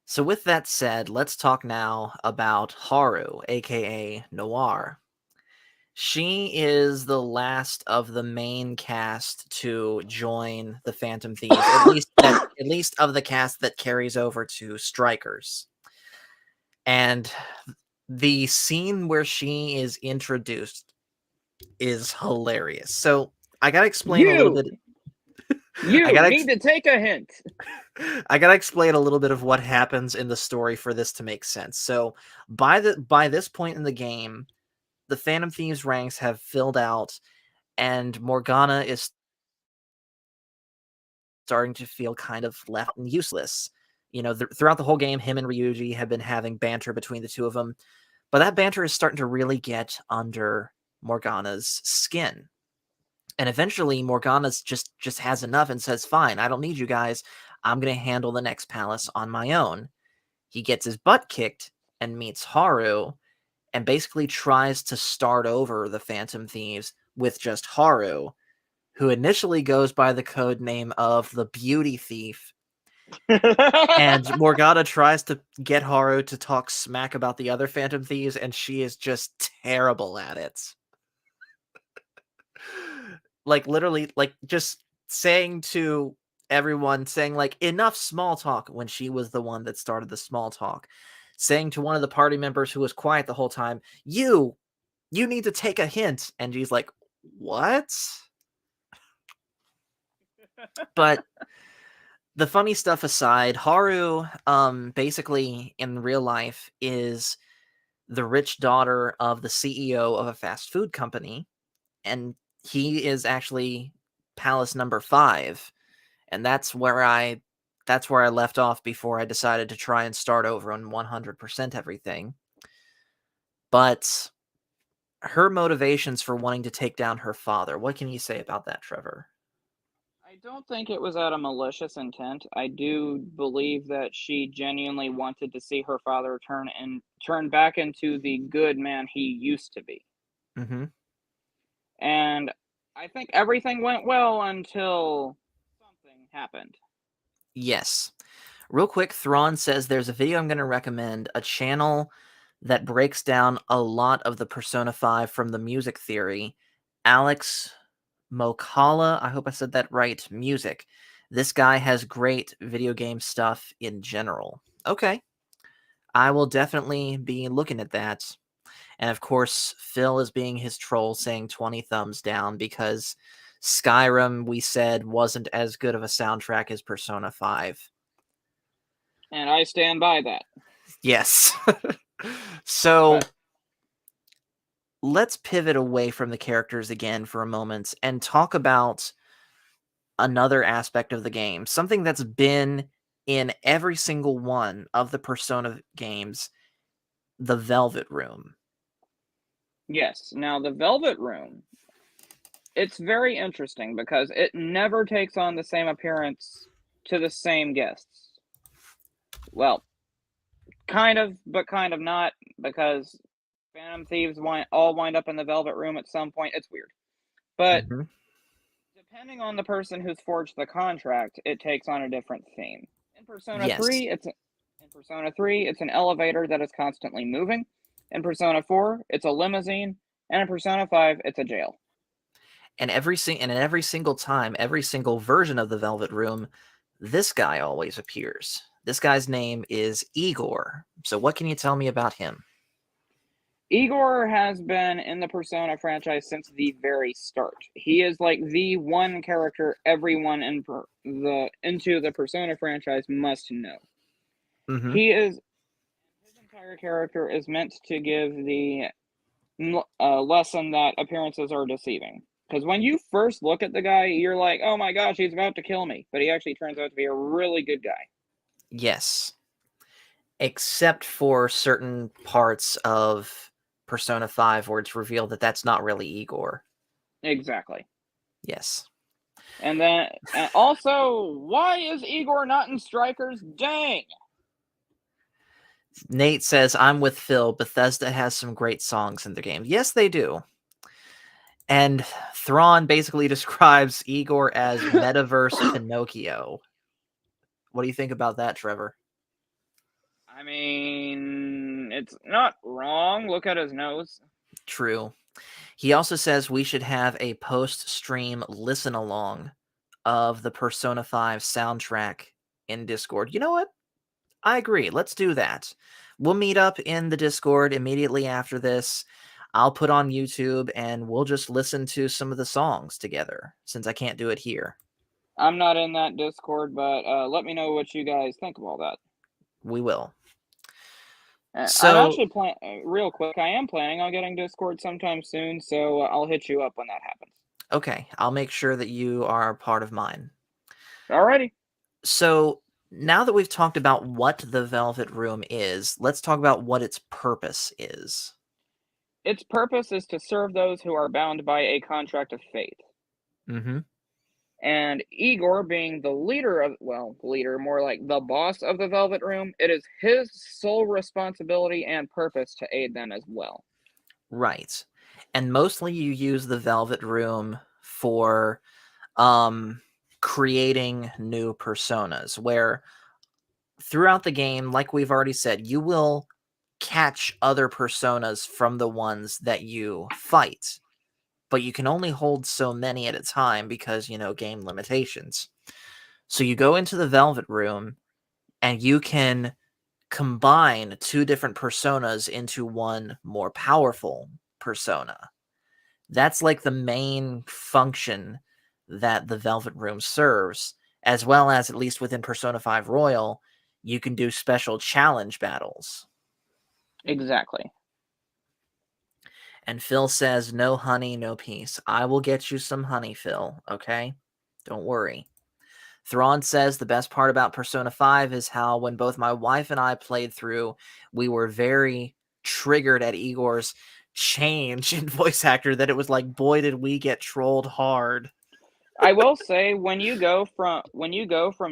So with that said, let's talk now about Haru, aka Noir. She is the last of the main cast to join the Phantom Thieves, at least of the cast that carries over to Strikers. And the scene where she is introduced is hilarious. So I gotta explain a little bit. You need to take a hint. I gotta explain a little bit of what happens in the story for this to make sense. So by this point in the game, the Phantom Thieves ranks have filled out, and Morgana is starting to feel kind of left and useless. You know, throughout the whole game, him and Ryuji have been having banter between the two of them, but that banter is starting to really get under Morgana's skin. And eventually Morgana's just has enough and says, fine, I don't need you guys. I'm going to handle the next palace on my own. He gets his butt kicked and meets Haru and basically tries to start over the Phantom Thieves with just Haru, who initially goes by the code name of the Beauty Thief. And Morgana tries to get Haru to talk smack about the other Phantom Thieves, and she is just terrible at it. Like, literally, like, just saying to everyone, saying, like, enough small talk, when she was the one that started the small talk. Saying to one of the party members who was quiet the whole time, you need to take a hint. And she's like, what? But the funny stuff aside, Haru, basically in real life is the rich daughter of the CEO of a fast food company, and he is actually Palace number 5, and that's where I left off before I decided to try and start over and 100% everything. But her motivations for wanting to take down her father, what can you say about that, Trevor? I don't think it was out of malicious intent. I do believe that she genuinely wanted to see her father turn back into the good man he used to be. Mm-hmm. And I think everything went well until something happened. Yes. Real quick, Thrawn says there's a video I'm going to recommend, a channel that breaks down a lot of the Persona 5 from the music theory. Alex Mokala, I hope I said that right, music. This guy has great video game stuff in general. Okay. I will definitely be looking at that. And of course, Phil is being his troll, saying 20 thumbs down because Skyrim, we said, wasn't as good of a soundtrack as Persona 5. And I stand by that. Yes. So But let's pivot away from the characters again for a moment and talk about another aspect of the game, something that's been in every single one of the Persona games, the Velvet Room. yes, now the Velvet Room, it's very interesting because it never takes on the same appearance to the same guests. Well, kind of, but kind of not, because Phantom Thieves all wind up in the Velvet Room at some point. It's weird. But Mm-hmm. depending on the person who's forged the contract, it takes on a different theme. In Persona Yes. 3, it's an elevator that is constantly moving. In Persona 4, it's a limousine, and in Persona 5, it's a jail. And every single time, every single version of the Velvet Room, this guy always appears. This guy's name is Igor. So what can you tell me about him? Igor has been in the Persona franchise since the very start. He is like the one character everyone into the Persona franchise must know. Mm-hmm. His entire character is meant to give the lesson that appearances are deceiving. Because when you first look at the guy, you're like, oh my gosh, he's about to kill me. But he actually turns out to be a really good guy. Yes. Except for certain parts of Persona 5 where it's revealed that that's not really Igor. Exactly. Yes. And then, also, why is Igor not in Strikers? Dang! Nate says, I'm with Phil. Bethesda has some great songs in their game. Yes, they do. And Thrawn basically describes Igor as Metaverse Pinocchio. What do you think about that, Trevor? I mean, it's not wrong. Look at his nose. True. He also says we should have a post-stream listen-along of the Persona 5 soundtrack in Discord. You know what? I agree. Let's do that. We'll meet up in the Discord immediately after this. I'll put on YouTube and we'll just listen to some of the songs together since I can't do it here. I'm not in that Discord, but let me know what you guys think of all that. We will. I'm So, actually real quick, I am planning on getting Discord sometime soon, so I'll hit you up when that happens. okay, I'll make sure that you are part of mine. Alrighty. So, now that we've talked about what the Velvet Room is, let's talk about what its purpose is. Its purpose is to serve those who are bound by a contract of fate. Mm-hmm. And Igor, being the leader of, well, the leader, more like the boss of the Velvet Room, it is his sole responsibility and purpose to aid them as well. Right. And mostly you use the Velvet Room for creating new personas, where throughout the game, like we've already said, you will catch other personas from the ones that you fight, but you can only hold so many at a time because, game limitations. So you go into the Velvet Room and you can combine two different personas into one more powerful persona. That's like the main function that the Velvet Room serves, as well as, at least within Persona 5 Royal, you can do special challenge battles. Exactly. And Phil says, no honey, no peace. I will get you some honey, Phil, okay? Don't worry. Thrawn says the best part about Persona 5 is how when both my wife and I played through, we were very triggered at Igor's change in voice actor, that it was like, boy, did we get trolled hard. I will say, when you go from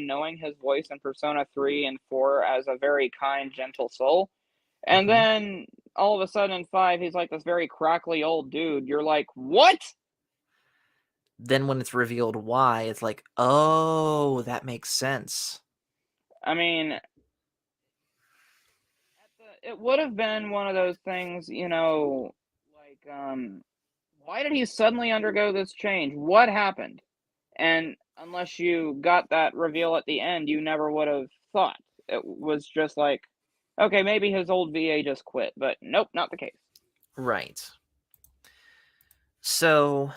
knowing his voice in Persona 3 and 4 as a very kind, gentle soul, and then all of a sudden in 5 he's like this very crackly old dude, you're like, what? Then when it's revealed why, it's like, oh, that makes sense. I mean, it would have been one of those things, why did he suddenly undergo this change? What happened? And unless you got that reveal at the end, you never would have thought. It was just like, okay, maybe his old VA just quit, but nope, not the case. Right. So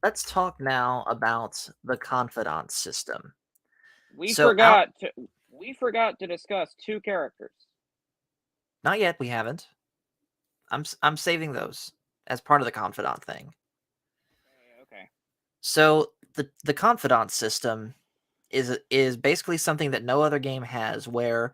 let's talk now about the confidant system. We So forgot to discuss two characters. Not yet, we haven't. I'm saving those as part of the confidant thing. Okay. So the confidant system is basically something that no other game has, where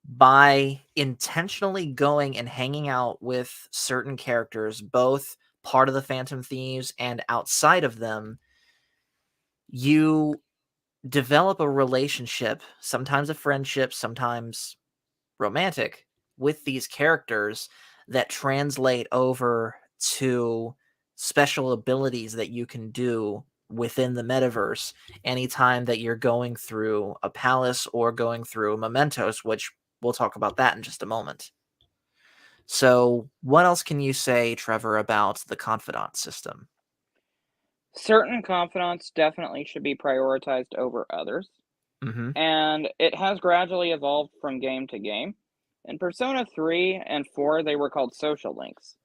by intentionally going and hanging out with certain characters, both part of the Phantom Thieves and outside of them, you develop a relationship, sometimes a friendship, sometimes romantic, with these characters that translate over to special abilities that you can do within the metaverse anytime that you're going through a palace or going through mementos, which we'll talk about that in just a moment. So what else can you say, Trevor, about the confidant system? Certain confidants definitely should be prioritized over others, Mm-hmm. and it has gradually evolved from game to game. In Persona 3 and 4, they were called social links.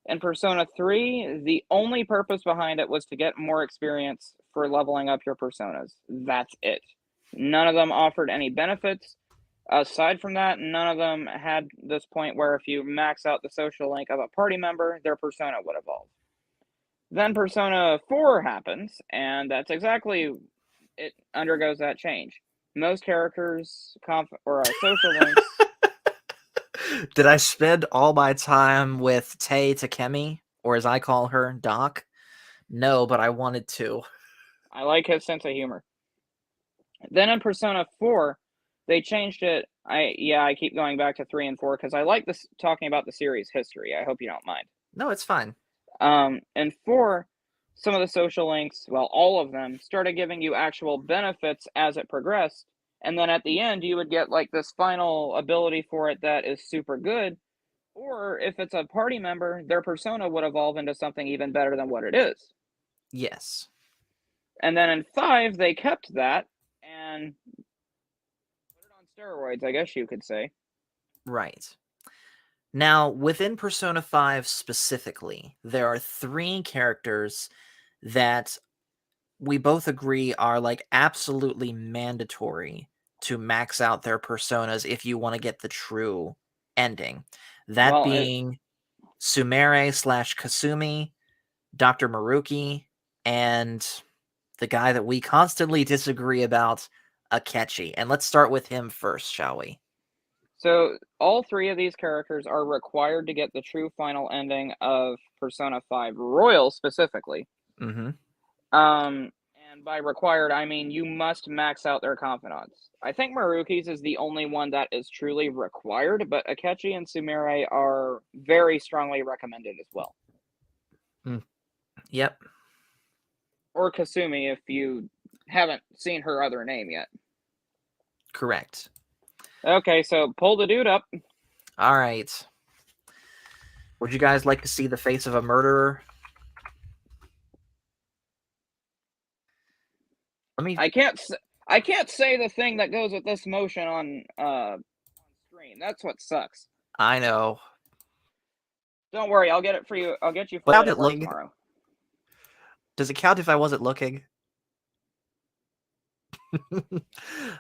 In Persona 3, the only purpose behind it was to get more experience for leveling up your personas. That's it. None of them offered any benefits. Aside from that, none of them had this point where if you max out the social link of a party member, their persona would evolve. Then Persona 4 happens, and that's exactly, it undergoes that change. Most characters social links. Did I spend all my time with Tei Takemi, or as I call her, Doc? No, but I wanted to. I like his sense of humor. Then in Persona 4, they changed it. I keep going back to 3 and 4 because I like this talking about the series history. I hope you don't mind. No, it's fine. In 4, some of the social links, well, all of them, started giving you actual benefits as it progressed. And then at the end, you would get like this final ability for it that is super good. Or if it's a party member, their persona would evolve into something even better than what it is. Yes. And then in 5, they kept that and put it on steroids, I guess you could say. Right. Now, within Persona 5 specifically, there are 3 characters that we both agree are like absolutely mandatory to max out their personas if you want to get the true ending. That being Sumire/Kasumi, Dr. Maruki, and the guy that we constantly disagree about, Akechi. And let's start with him first, shall we? So all three of these characters are required to get the true final ending of Persona 5 Royal specifically. Mm-hmm. And by required, I mean you must max out their confidants. I think Maruki's is the only one that is truly required, but Akechi and Sumire are very strongly recommended as well. Yep. Or Kasumi if you haven't seen her other name yet. Correct. Okay, so pull the dude up. All right. Would you guys like to see the face of a murderer? I can't say the thing that goes with this motion on screen. That's what sucks. I know. Don't worry, I'll get it for you. I'll get you for Without it it work looking- tomorrow. Does it count if I wasn't looking?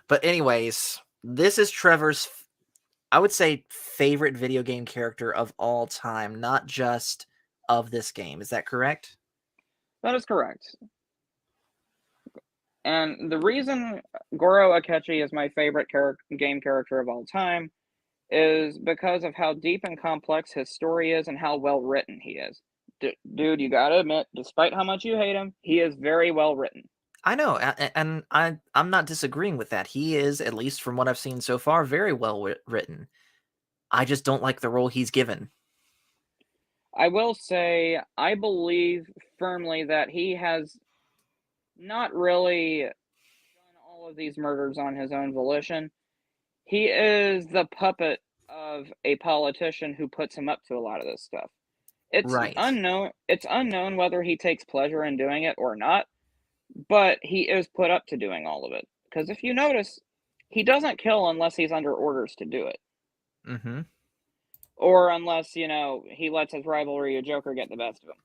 But anyways, this is Trevor's, I would say, favorite video game character of all time, not just of this game. Is that correct? That is correct. And the reason Goro Akechi is my favorite game character of all time is because of how deep and complex his story is and how well written he is. Dude, you gotta admit, despite how much you hate him, he is very well written. I know, and I'm not disagreeing with that. He is, at least from what I've seen so far, very well written. I just don't like the role he's given. I will say, I believe firmly that he has not really done all of these murders on his own volition. He is the puppet of a politician who puts him up to a lot of this stuff. It's Right. unknown. It's unknown whether he takes pleasure in doing it or not, but he is put up to doing all of it. Because if you notice, he doesn't kill unless he's under orders to do it. Mm-hmm. Or unless, he lets his rivalry of Joker get the best of him.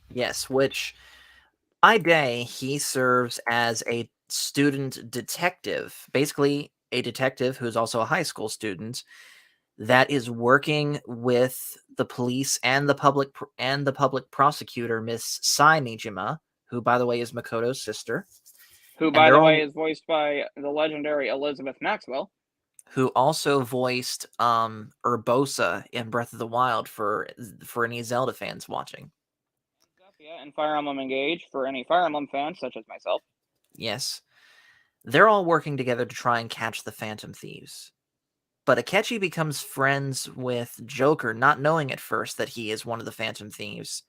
Yes, which by day he serves as a student detective, basically a detective who's also a high school student that is working with the police and the public prosecutor, Miss Sai Nijima, who, by the way, is Makoto's sister. Who, by the way, is voiced by the legendary Elizabeth Maxwell. Who also voiced Urbosa in Breath of the Wild for any Zelda fans watching. Yeah, and Fire Emblem Engage for any Fire Emblem fans, such as myself. Yes. They're all working together to try and catch the Phantom Thieves. But Akechi becomes friends with Joker, not knowing at first that he is one of the Phantom Thieves.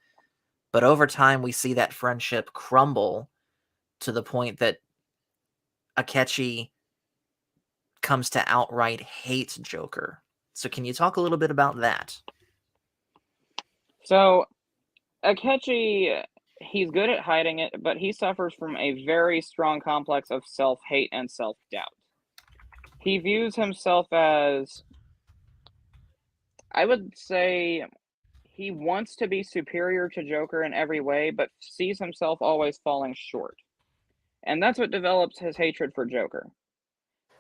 But over time, we see that friendship crumble to the point that Akechi comes to outright hate Joker. So can you talk a little bit about that? So, Akechi, he's good at hiding it, but he suffers from a very strong complex of self-hate and self-doubt. He views himself as, I would say, he wants to be superior to Joker in every way, but sees himself always falling short. And that's what develops his hatred for Joker.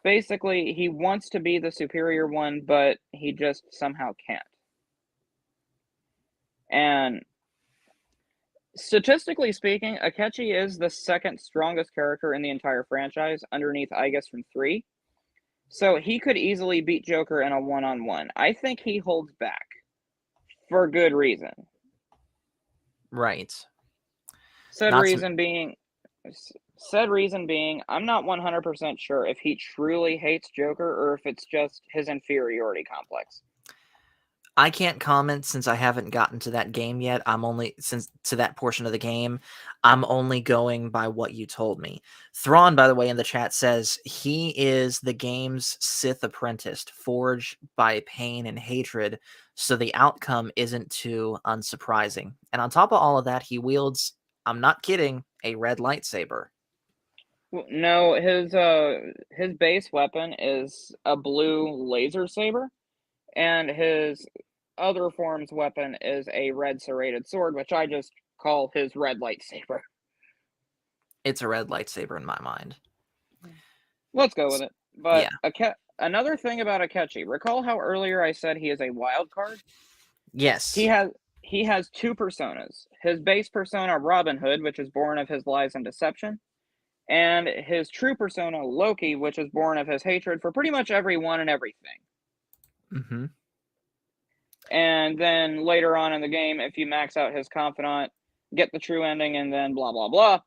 Basically, he wants to be the superior one, but he just somehow can't. And statistically speaking, Akechi is the second strongest character in the entire franchise, underneath Aigis from 3. So he could easily beat Joker in a one-on-one. I think he holds back. For good reason. Right. Said reason being, I'm not 100% sure if he truly hates Joker or if it's just his inferiority complex. I can't comment since I haven't gotten to that game yet. To that portion of the game, I'm only going by what you told me. Thrawn, by the way, in the chat says he is the game's Sith apprentice, forged by pain and hatred, so the outcome isn't too unsurprising. And on top of all of that, he wields, I'm not kidding, a red lightsaber. No, his base weapon is a blue laser saber. And his other form's weapon is a red serrated sword, which I just call his red lightsaber. It's a red lightsaber in my mind. Let's go with it. But yeah. Another thing about Akechi, recall how earlier I said he is a wild card? Yes. He has two personas. His base persona, Robin Hood, which is born of his lies and deception, and his true persona, Loki, which is born of his hatred for pretty much everyone and everything. Mm-hmm. And then later on in the game, if you max out his confidant, get the true ending, and then blah, blah, blah,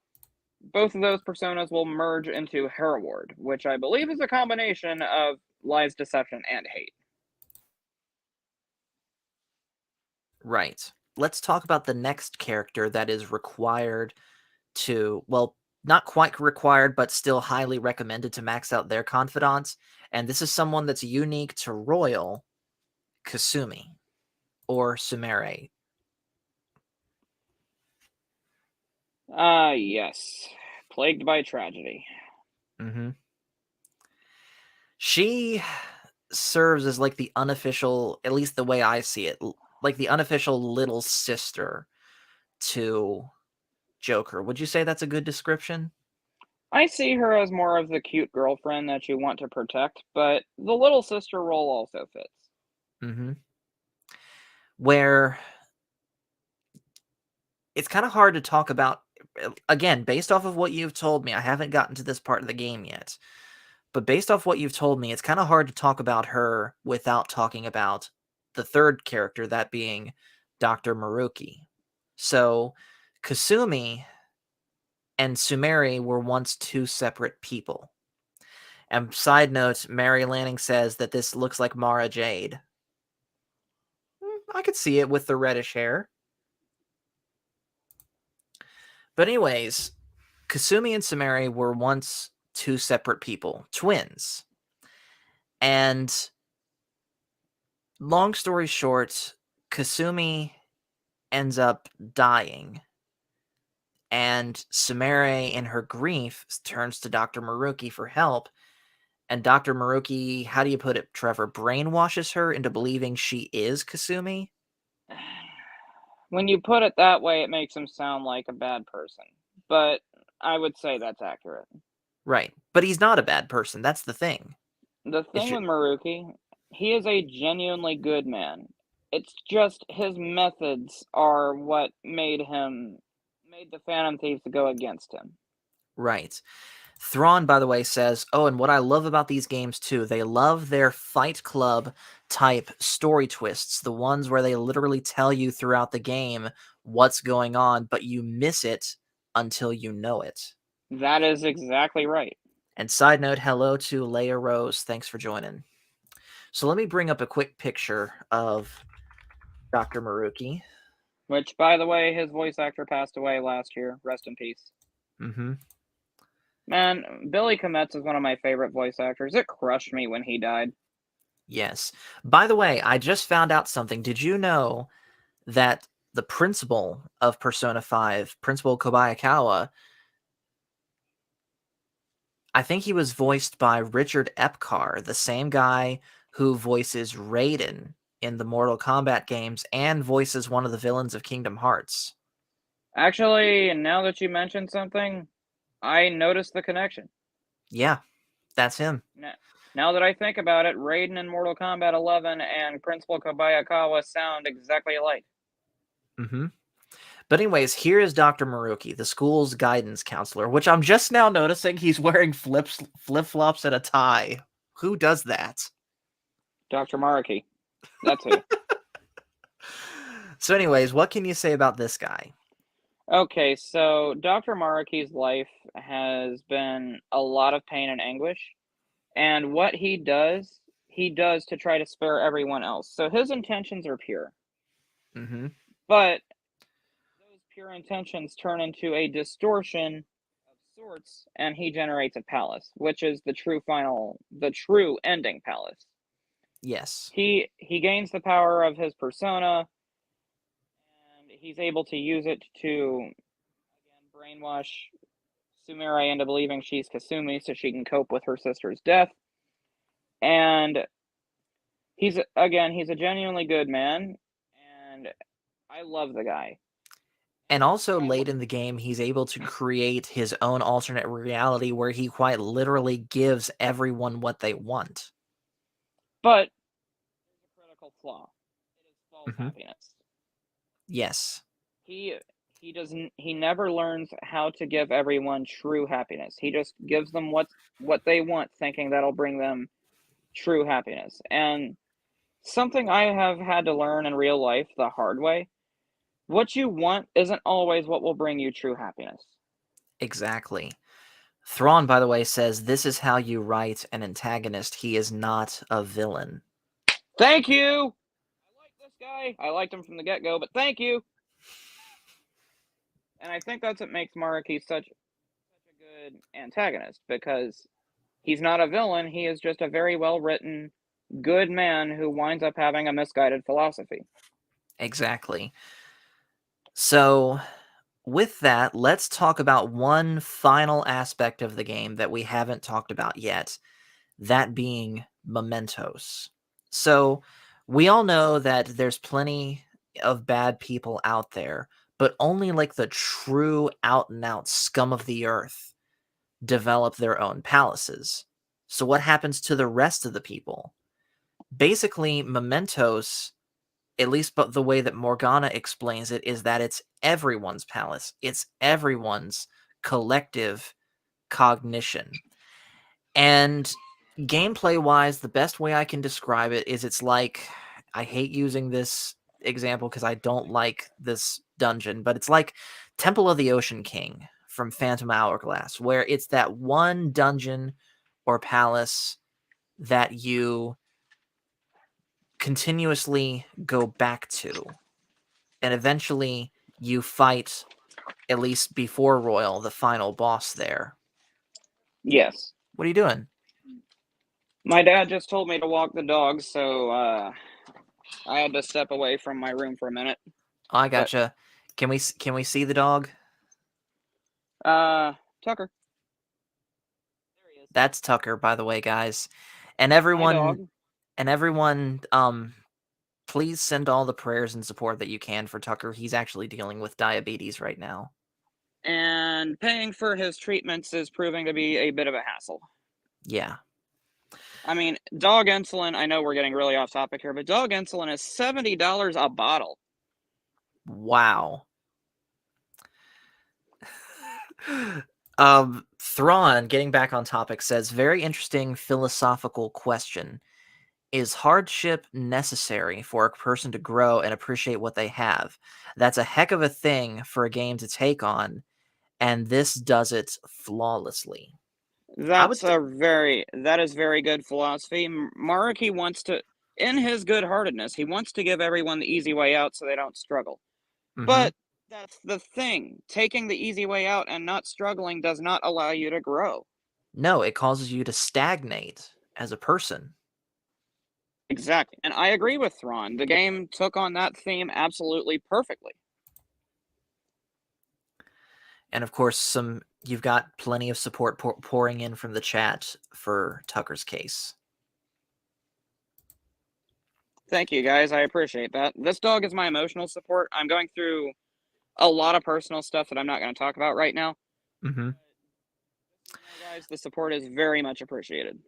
both of those personas will merge into Hereward, which I believe is a combination of lies, deception, and hate. Right. Let's talk about the next character that is required to, well, not quite required, but still highly recommended to max out their confidants. And this is someone that's unique to Royal, Kasumi, or Sumere. Yes. Plagued by tragedy. Mm-hmm. She serves as like the unofficial, at least the way I see it, like the unofficial little sister to Joker. Would you say that's a good description? I see her as more of the cute girlfriend that you want to protect, but the little sister role also fits. Mm-hmm. Where it's kind of hard to talk about, again, based off of what you've told me. I haven't gotten to this part of the game yet, but based off what you've told me, it's kind of hard to talk about her without talking about the third character, that being Dr. Maruki. So Kasumi and Sumeri were once two separate people. And side note, Mary Lanning says that this looks like Mara Jade. I could see it with the reddish hair. But anyways, Kasumi and Sumeri were once two separate people, twins. And long story short, Kasumi ends up dying. And Sumere, in her grief, turns to Dr. Maruki for help. And Dr. Maruki, how do you put it, Trevor, brainwashes her into believing she is Kasumi? When you put it that way, it makes him sound like a bad person. But I would say that's accurate. Right. But he's not a bad person. That's the thing. The thing with Maruki, he is a genuinely good man. It's just his methods are what made the Phantom Thieves go against him. Right. Thrawn, by the way, says, oh, and what I love about these games, too, they love their Fight Club type story twists, the ones where they literally tell you throughout the game what's going on, but you miss it until you know it. That is exactly right. And side note, hello to Leia Rose. Thanks for joining. So let me bring up a quick picture of Dr. Maruki. Which, by the way, his voice actor passed away last year. Rest in peace. Mm-hmm. Man, Billy Kometz is one of my favorite voice actors. It crushed me when he died. Yes. By the way, I just found out something. Did you know that the principal of Persona 5, Principal Kobayakawa, I think he was voiced by Richard Epcar, the same guy who voices Raiden in the Mortal Kombat games and voices one of the villains of Kingdom Hearts. Actually, now that you mentioned something, I noticed the connection. Yeah, that's him. Now that I think about it, Raiden in Mortal Kombat 11 and Principal Kobayakawa sound exactly alike. Mm-hmm. But anyways, here is Dr. Maruki, the school's guidance counselor, which I'm just now noticing he's wearing flip-flops and a tie. Who does that? Dr. Maruki. That's who. So anyways, what can you say about this guy? Okay, so Dr. Maruki's life has been a lot of pain and anguish. And what he does to try to spare everyone else. So his intentions are pure. Mm-hmm. But those pure intentions turn into a distortion of sorts, and he generates a palace, which is the true ending palace. Yes. He gains the power of his persona, and he's able to use it to, again, brainwash Sumire into believing she's Kasumi so she can cope with her sister's death. And he's a genuinely good man, and I love the guy. And also late in the game, he's able to create his own alternate reality where he quite literally gives everyone what they want. But there's a critical flaw. It is false happiness. Yes. He he never learns how to give everyone true happiness. He just gives them what they want, thinking that'll bring them true happiness. And something I have had to learn in real life the hard way, what you want isn't always what will bring you true happiness. Exactly. Thrawn, by the way, says this is how you write an antagonist. He is not a villain. Thank you. I like this guy. I liked him from the get-go, but thank you. And I think that's what makes Mariki such a good antagonist, because he's not a villain. He is just a very well-written, good man who winds up having a misguided philosophy. Exactly. So, with that, let's talk about one final aspect of the game that we haven't talked about yet, that being mementos. So, we all know that there's plenty of bad people out there, but only like the true out and out scum of the earth develop their own palaces. So, what happens to the rest of the people? Basically, mementos, at least but the way that Morgana explains it, is that it's everyone's palace. It's everyone's collective cognition. And gameplay-wise, the best way I can describe it is it's like, I hate using this example because I don't like this dungeon, but it's like Temple of the Ocean King from Phantom Hourglass, where it's that one dungeon or palace that you continuously go back to, and eventually you fight, at least before Royal, the final boss there. Yes. What are you doing? My dad just told me to walk the dogs, so I had to step away from my room for a minute. Oh, I gotcha. Can we see the dog? Tucker. There he is. That's Tucker, by the way, guys. And My everyone, dog. please send all the prayers and support that you can for Tucker. He's actually dealing with diabetes right now. And paying for his treatments is proving to be a bit of a hassle. Yeah. I mean, dog insulin, I know we're getting really off topic here, but dog insulin is $70 a bottle. Wow. Thrawn, getting back on topic, says, very interesting philosophical question. Is hardship necessary for a person to grow and appreciate what they have? That's a heck of a thing for a game to take on, and this does it flawlessly. That is very good philosophy. Mariki wants to, in his good-heartedness, he wants to give everyone the easy way out so they don't struggle. But that's the thing. Taking the easy way out and not struggling does not allow you to grow. No, it causes you to stagnate as a person. Exactly. And I agree with Thrawn. The game took on that theme absolutely perfectly. And of course, you've got plenty of support pouring in from the chat for Tucker's case. Thank you, guys. I appreciate that. This dog is my emotional support. I'm going through a lot of personal stuff that I'm not going to talk about right now. Guys, the support is very much appreciated.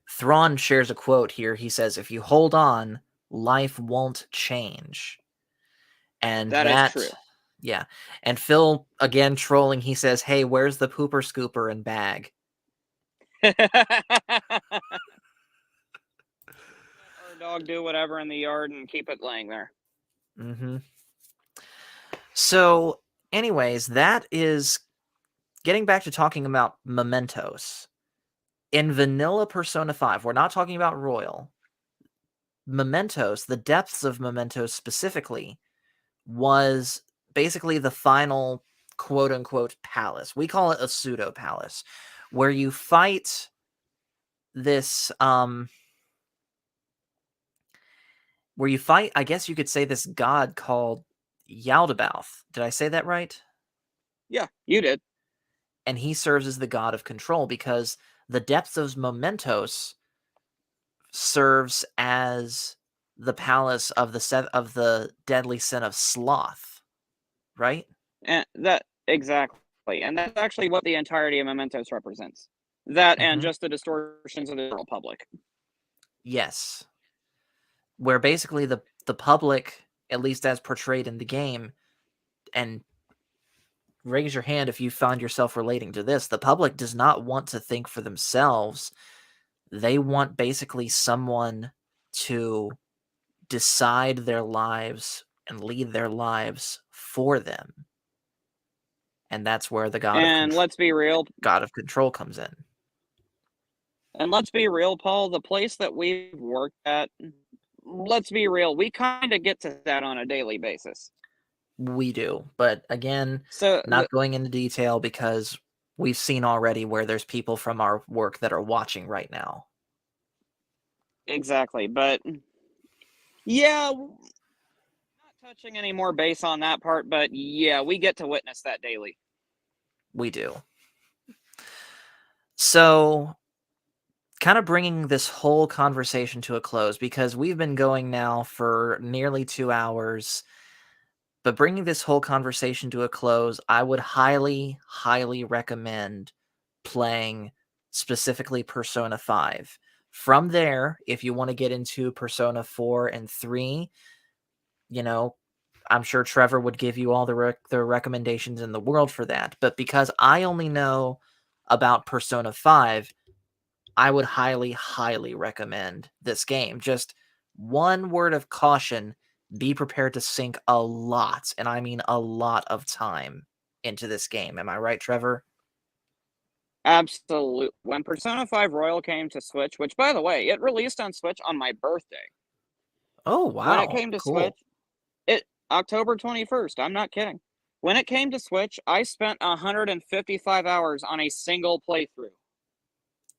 Thrawn shares a quote here. He says, if you hold on, life won't change. And that is true. Yeah. And Phil, again, trolling, he says, hey, where's the pooper scooper and bag? Our dog do whatever in the yard and keep it laying there. So, anyways, that is getting back to talking about mementos. In vanilla Persona 5, we're not talking about Royal. Mementos, the depths of Mementos specifically, was basically the final quote-unquote palace. We call it a pseudo-palace, where you fight this, I guess you could say, this god called Yaldabaoth. Did I say that right? Yeah, you did. And he serves as the god of control, because the depths of Mementos serves as the palace of the deadly sin of sloth, right? And that exactly, and that's actually what the entirety of Mementos represents. That and just the distortions of the general public. Yes, where basically the public, at least as portrayed in the game, and raise your hand if you find yourself relating to this. The public does not want to think for themselves. They want basically someone to decide their lives and lead their lives for them. And that's where the And let's be real. God of control comes in. And let's be real, Paul, the place that we've worked at, let's be real, we kind of get to that on a daily basis. We do. But again, So not going into detail because we've seen already where there's people from our work that are watching right now. exactly. But yeah, not touching any more base on that part, but yeah, we get to witness that daily. We do. So, kind of bringing this whole conversation to a close, because we've been going now for nearly 2 hours, but bringing this whole conversation to a close, I would highly, highly recommend playing specifically Persona 5. From there, if you want to get into Persona 4 and 3, you know, I'm sure Trevor would give you all the recommendations in the world for that. But because I only know about Persona 5, I would highly, highly recommend this game. Just one word of caution, be prepared to sink a lot, and I mean a lot of time into this game. Am I right, Trevor? Absolutely. When Persona 5 Royal came to Switch, which by the way, it released on Switch on my birthday. Oh, wow. When it came to Cool. Switch, October 21st, I'm not kidding. When it came to Switch, I spent 155 hours on a single playthrough.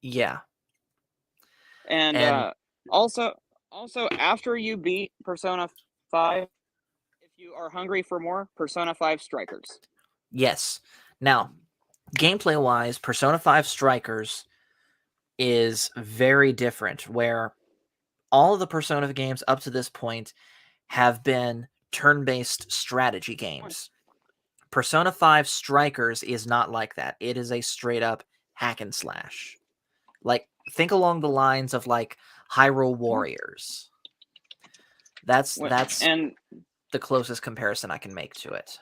Yeah. And also after you beat Persona 5, if you are hungry for more, Persona 5 Strikers. Yes. Now, gameplay-wise, Persona 5 Strikers is very different, where all of the Persona games up to this point have been turn-based strategy games. Persona 5 Strikers is not like that. It is a straight-up hack and slash. Like, think along the lines of, like, Hyrule Warriors. That's And the closest comparison I can make to it.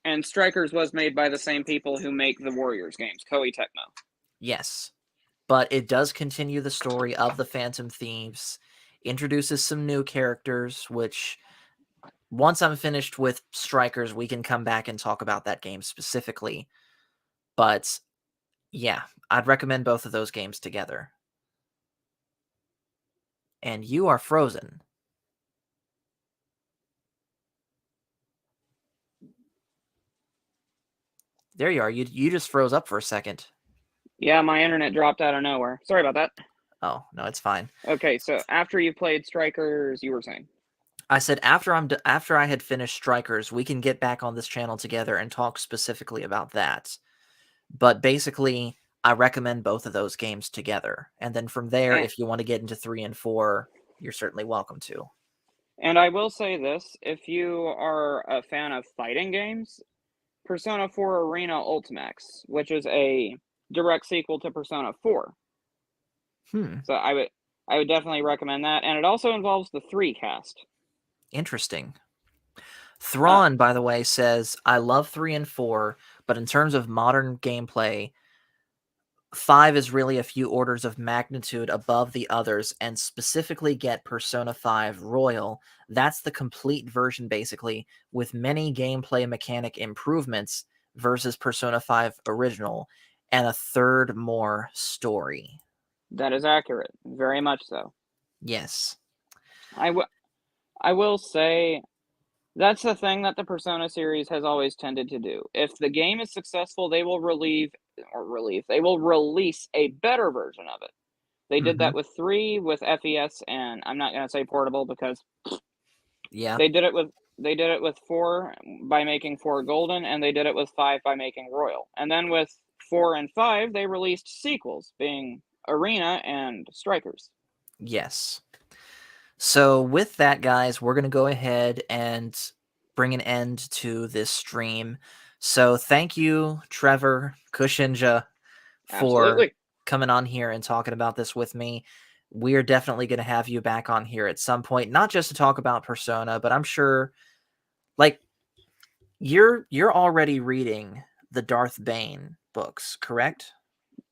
and Strikers was made by the same people who make the Warriors games, Koei Tecmo. Yes. But it does continue the story of the Phantom Thieves, introduces some new characters, which once I'm finished with Strikers, we can come back and talk about that game specifically. But yeah, I'd recommend both of those games together. And you are frozen. There you are. You just froze up for a second. Yeah, my internet dropped out of nowhere. Sorry about that. Oh, no, it's fine. Okay, so after you played Strikers, you were saying? I said after I had finished Strikers, we can get back on this channel together and talk specifically about that. But basically, I recommend both of those games together. And then from there, if you want to get into 3 and 4, you're certainly welcome to. And I will say this, if you are a fan of fighting games, Persona 4 Arena Ultimax, which is a direct sequel to Persona 4. So I would definitely recommend that. And it also involves the 3 cast. Interesting. Thrawn, by the way, says, I love 3 and 4, but in terms of modern gameplay, 5 is really a few orders of magnitude above the others, and specifically get Persona 5 Royal. That's the complete version, basically, with many gameplay mechanic improvements versus Persona 5 Original, and a third more story. That is accurate. Very much so. Yes. I will say that's the thing that the Persona series has always tended to do. If the game is successful, they will release a better version of it. They did that with 3, with FES, and I'm not going to say portable because yeah, they did it with 4 by making 4 golden, and they did it with 5 by making royal. And then with 4 and 5, they released sequels, being Arena and Strikers. Yes. So with that, guys, we're going to go ahead and bring an end to this stream. So thank you, Trevor, Kushinja, for Absolutely. coming on here and talking about this with me. We're definitely going to have you back on here at some point, not just to talk about Persona, but I'm sure, like, you're already reading the Darth Bane books, correct?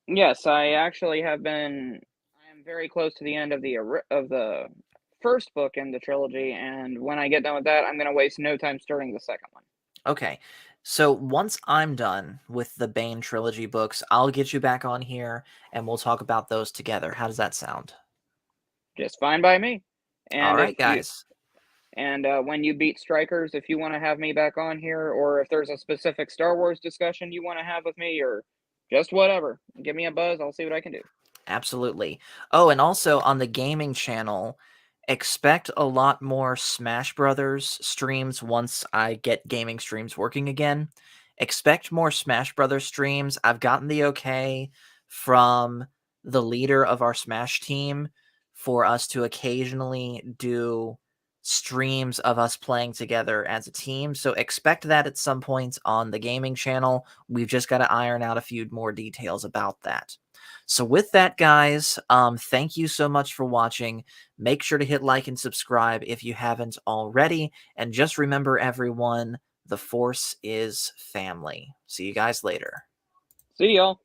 Yes, I actually have been. I am very close to the end of the first book in the trilogy, and when I get done with that, I'm gonna waste no time starting the second one. Okay. So once I'm done with the Bane trilogy books, I'll get you back on here and we'll talk about those together. How does that sound? Just fine by me. All And if right, you guys. and when you beat Strikers, if you want to have me back on here, or if there's a specific Star Wars discussion you want to have with me, or just whatever, give me a buzz. I'll see what I can do. Absolutely. Oh, and also on the gaming channel, expect a lot more Smash Brothers streams once I get gaming streams working again. Expect more Smash Brothers streams. I've gotten the okay from the leader of our Smash team for us to occasionally do streams of us playing together as a team. So expect that at some point on the gaming channel. We've just got to iron out a few more details about that. So with that, guys, thank you so much for watching. Make sure to hit like and subscribe if you haven't already. And just remember, everyone, the Force is family. See you guys later. See y'all.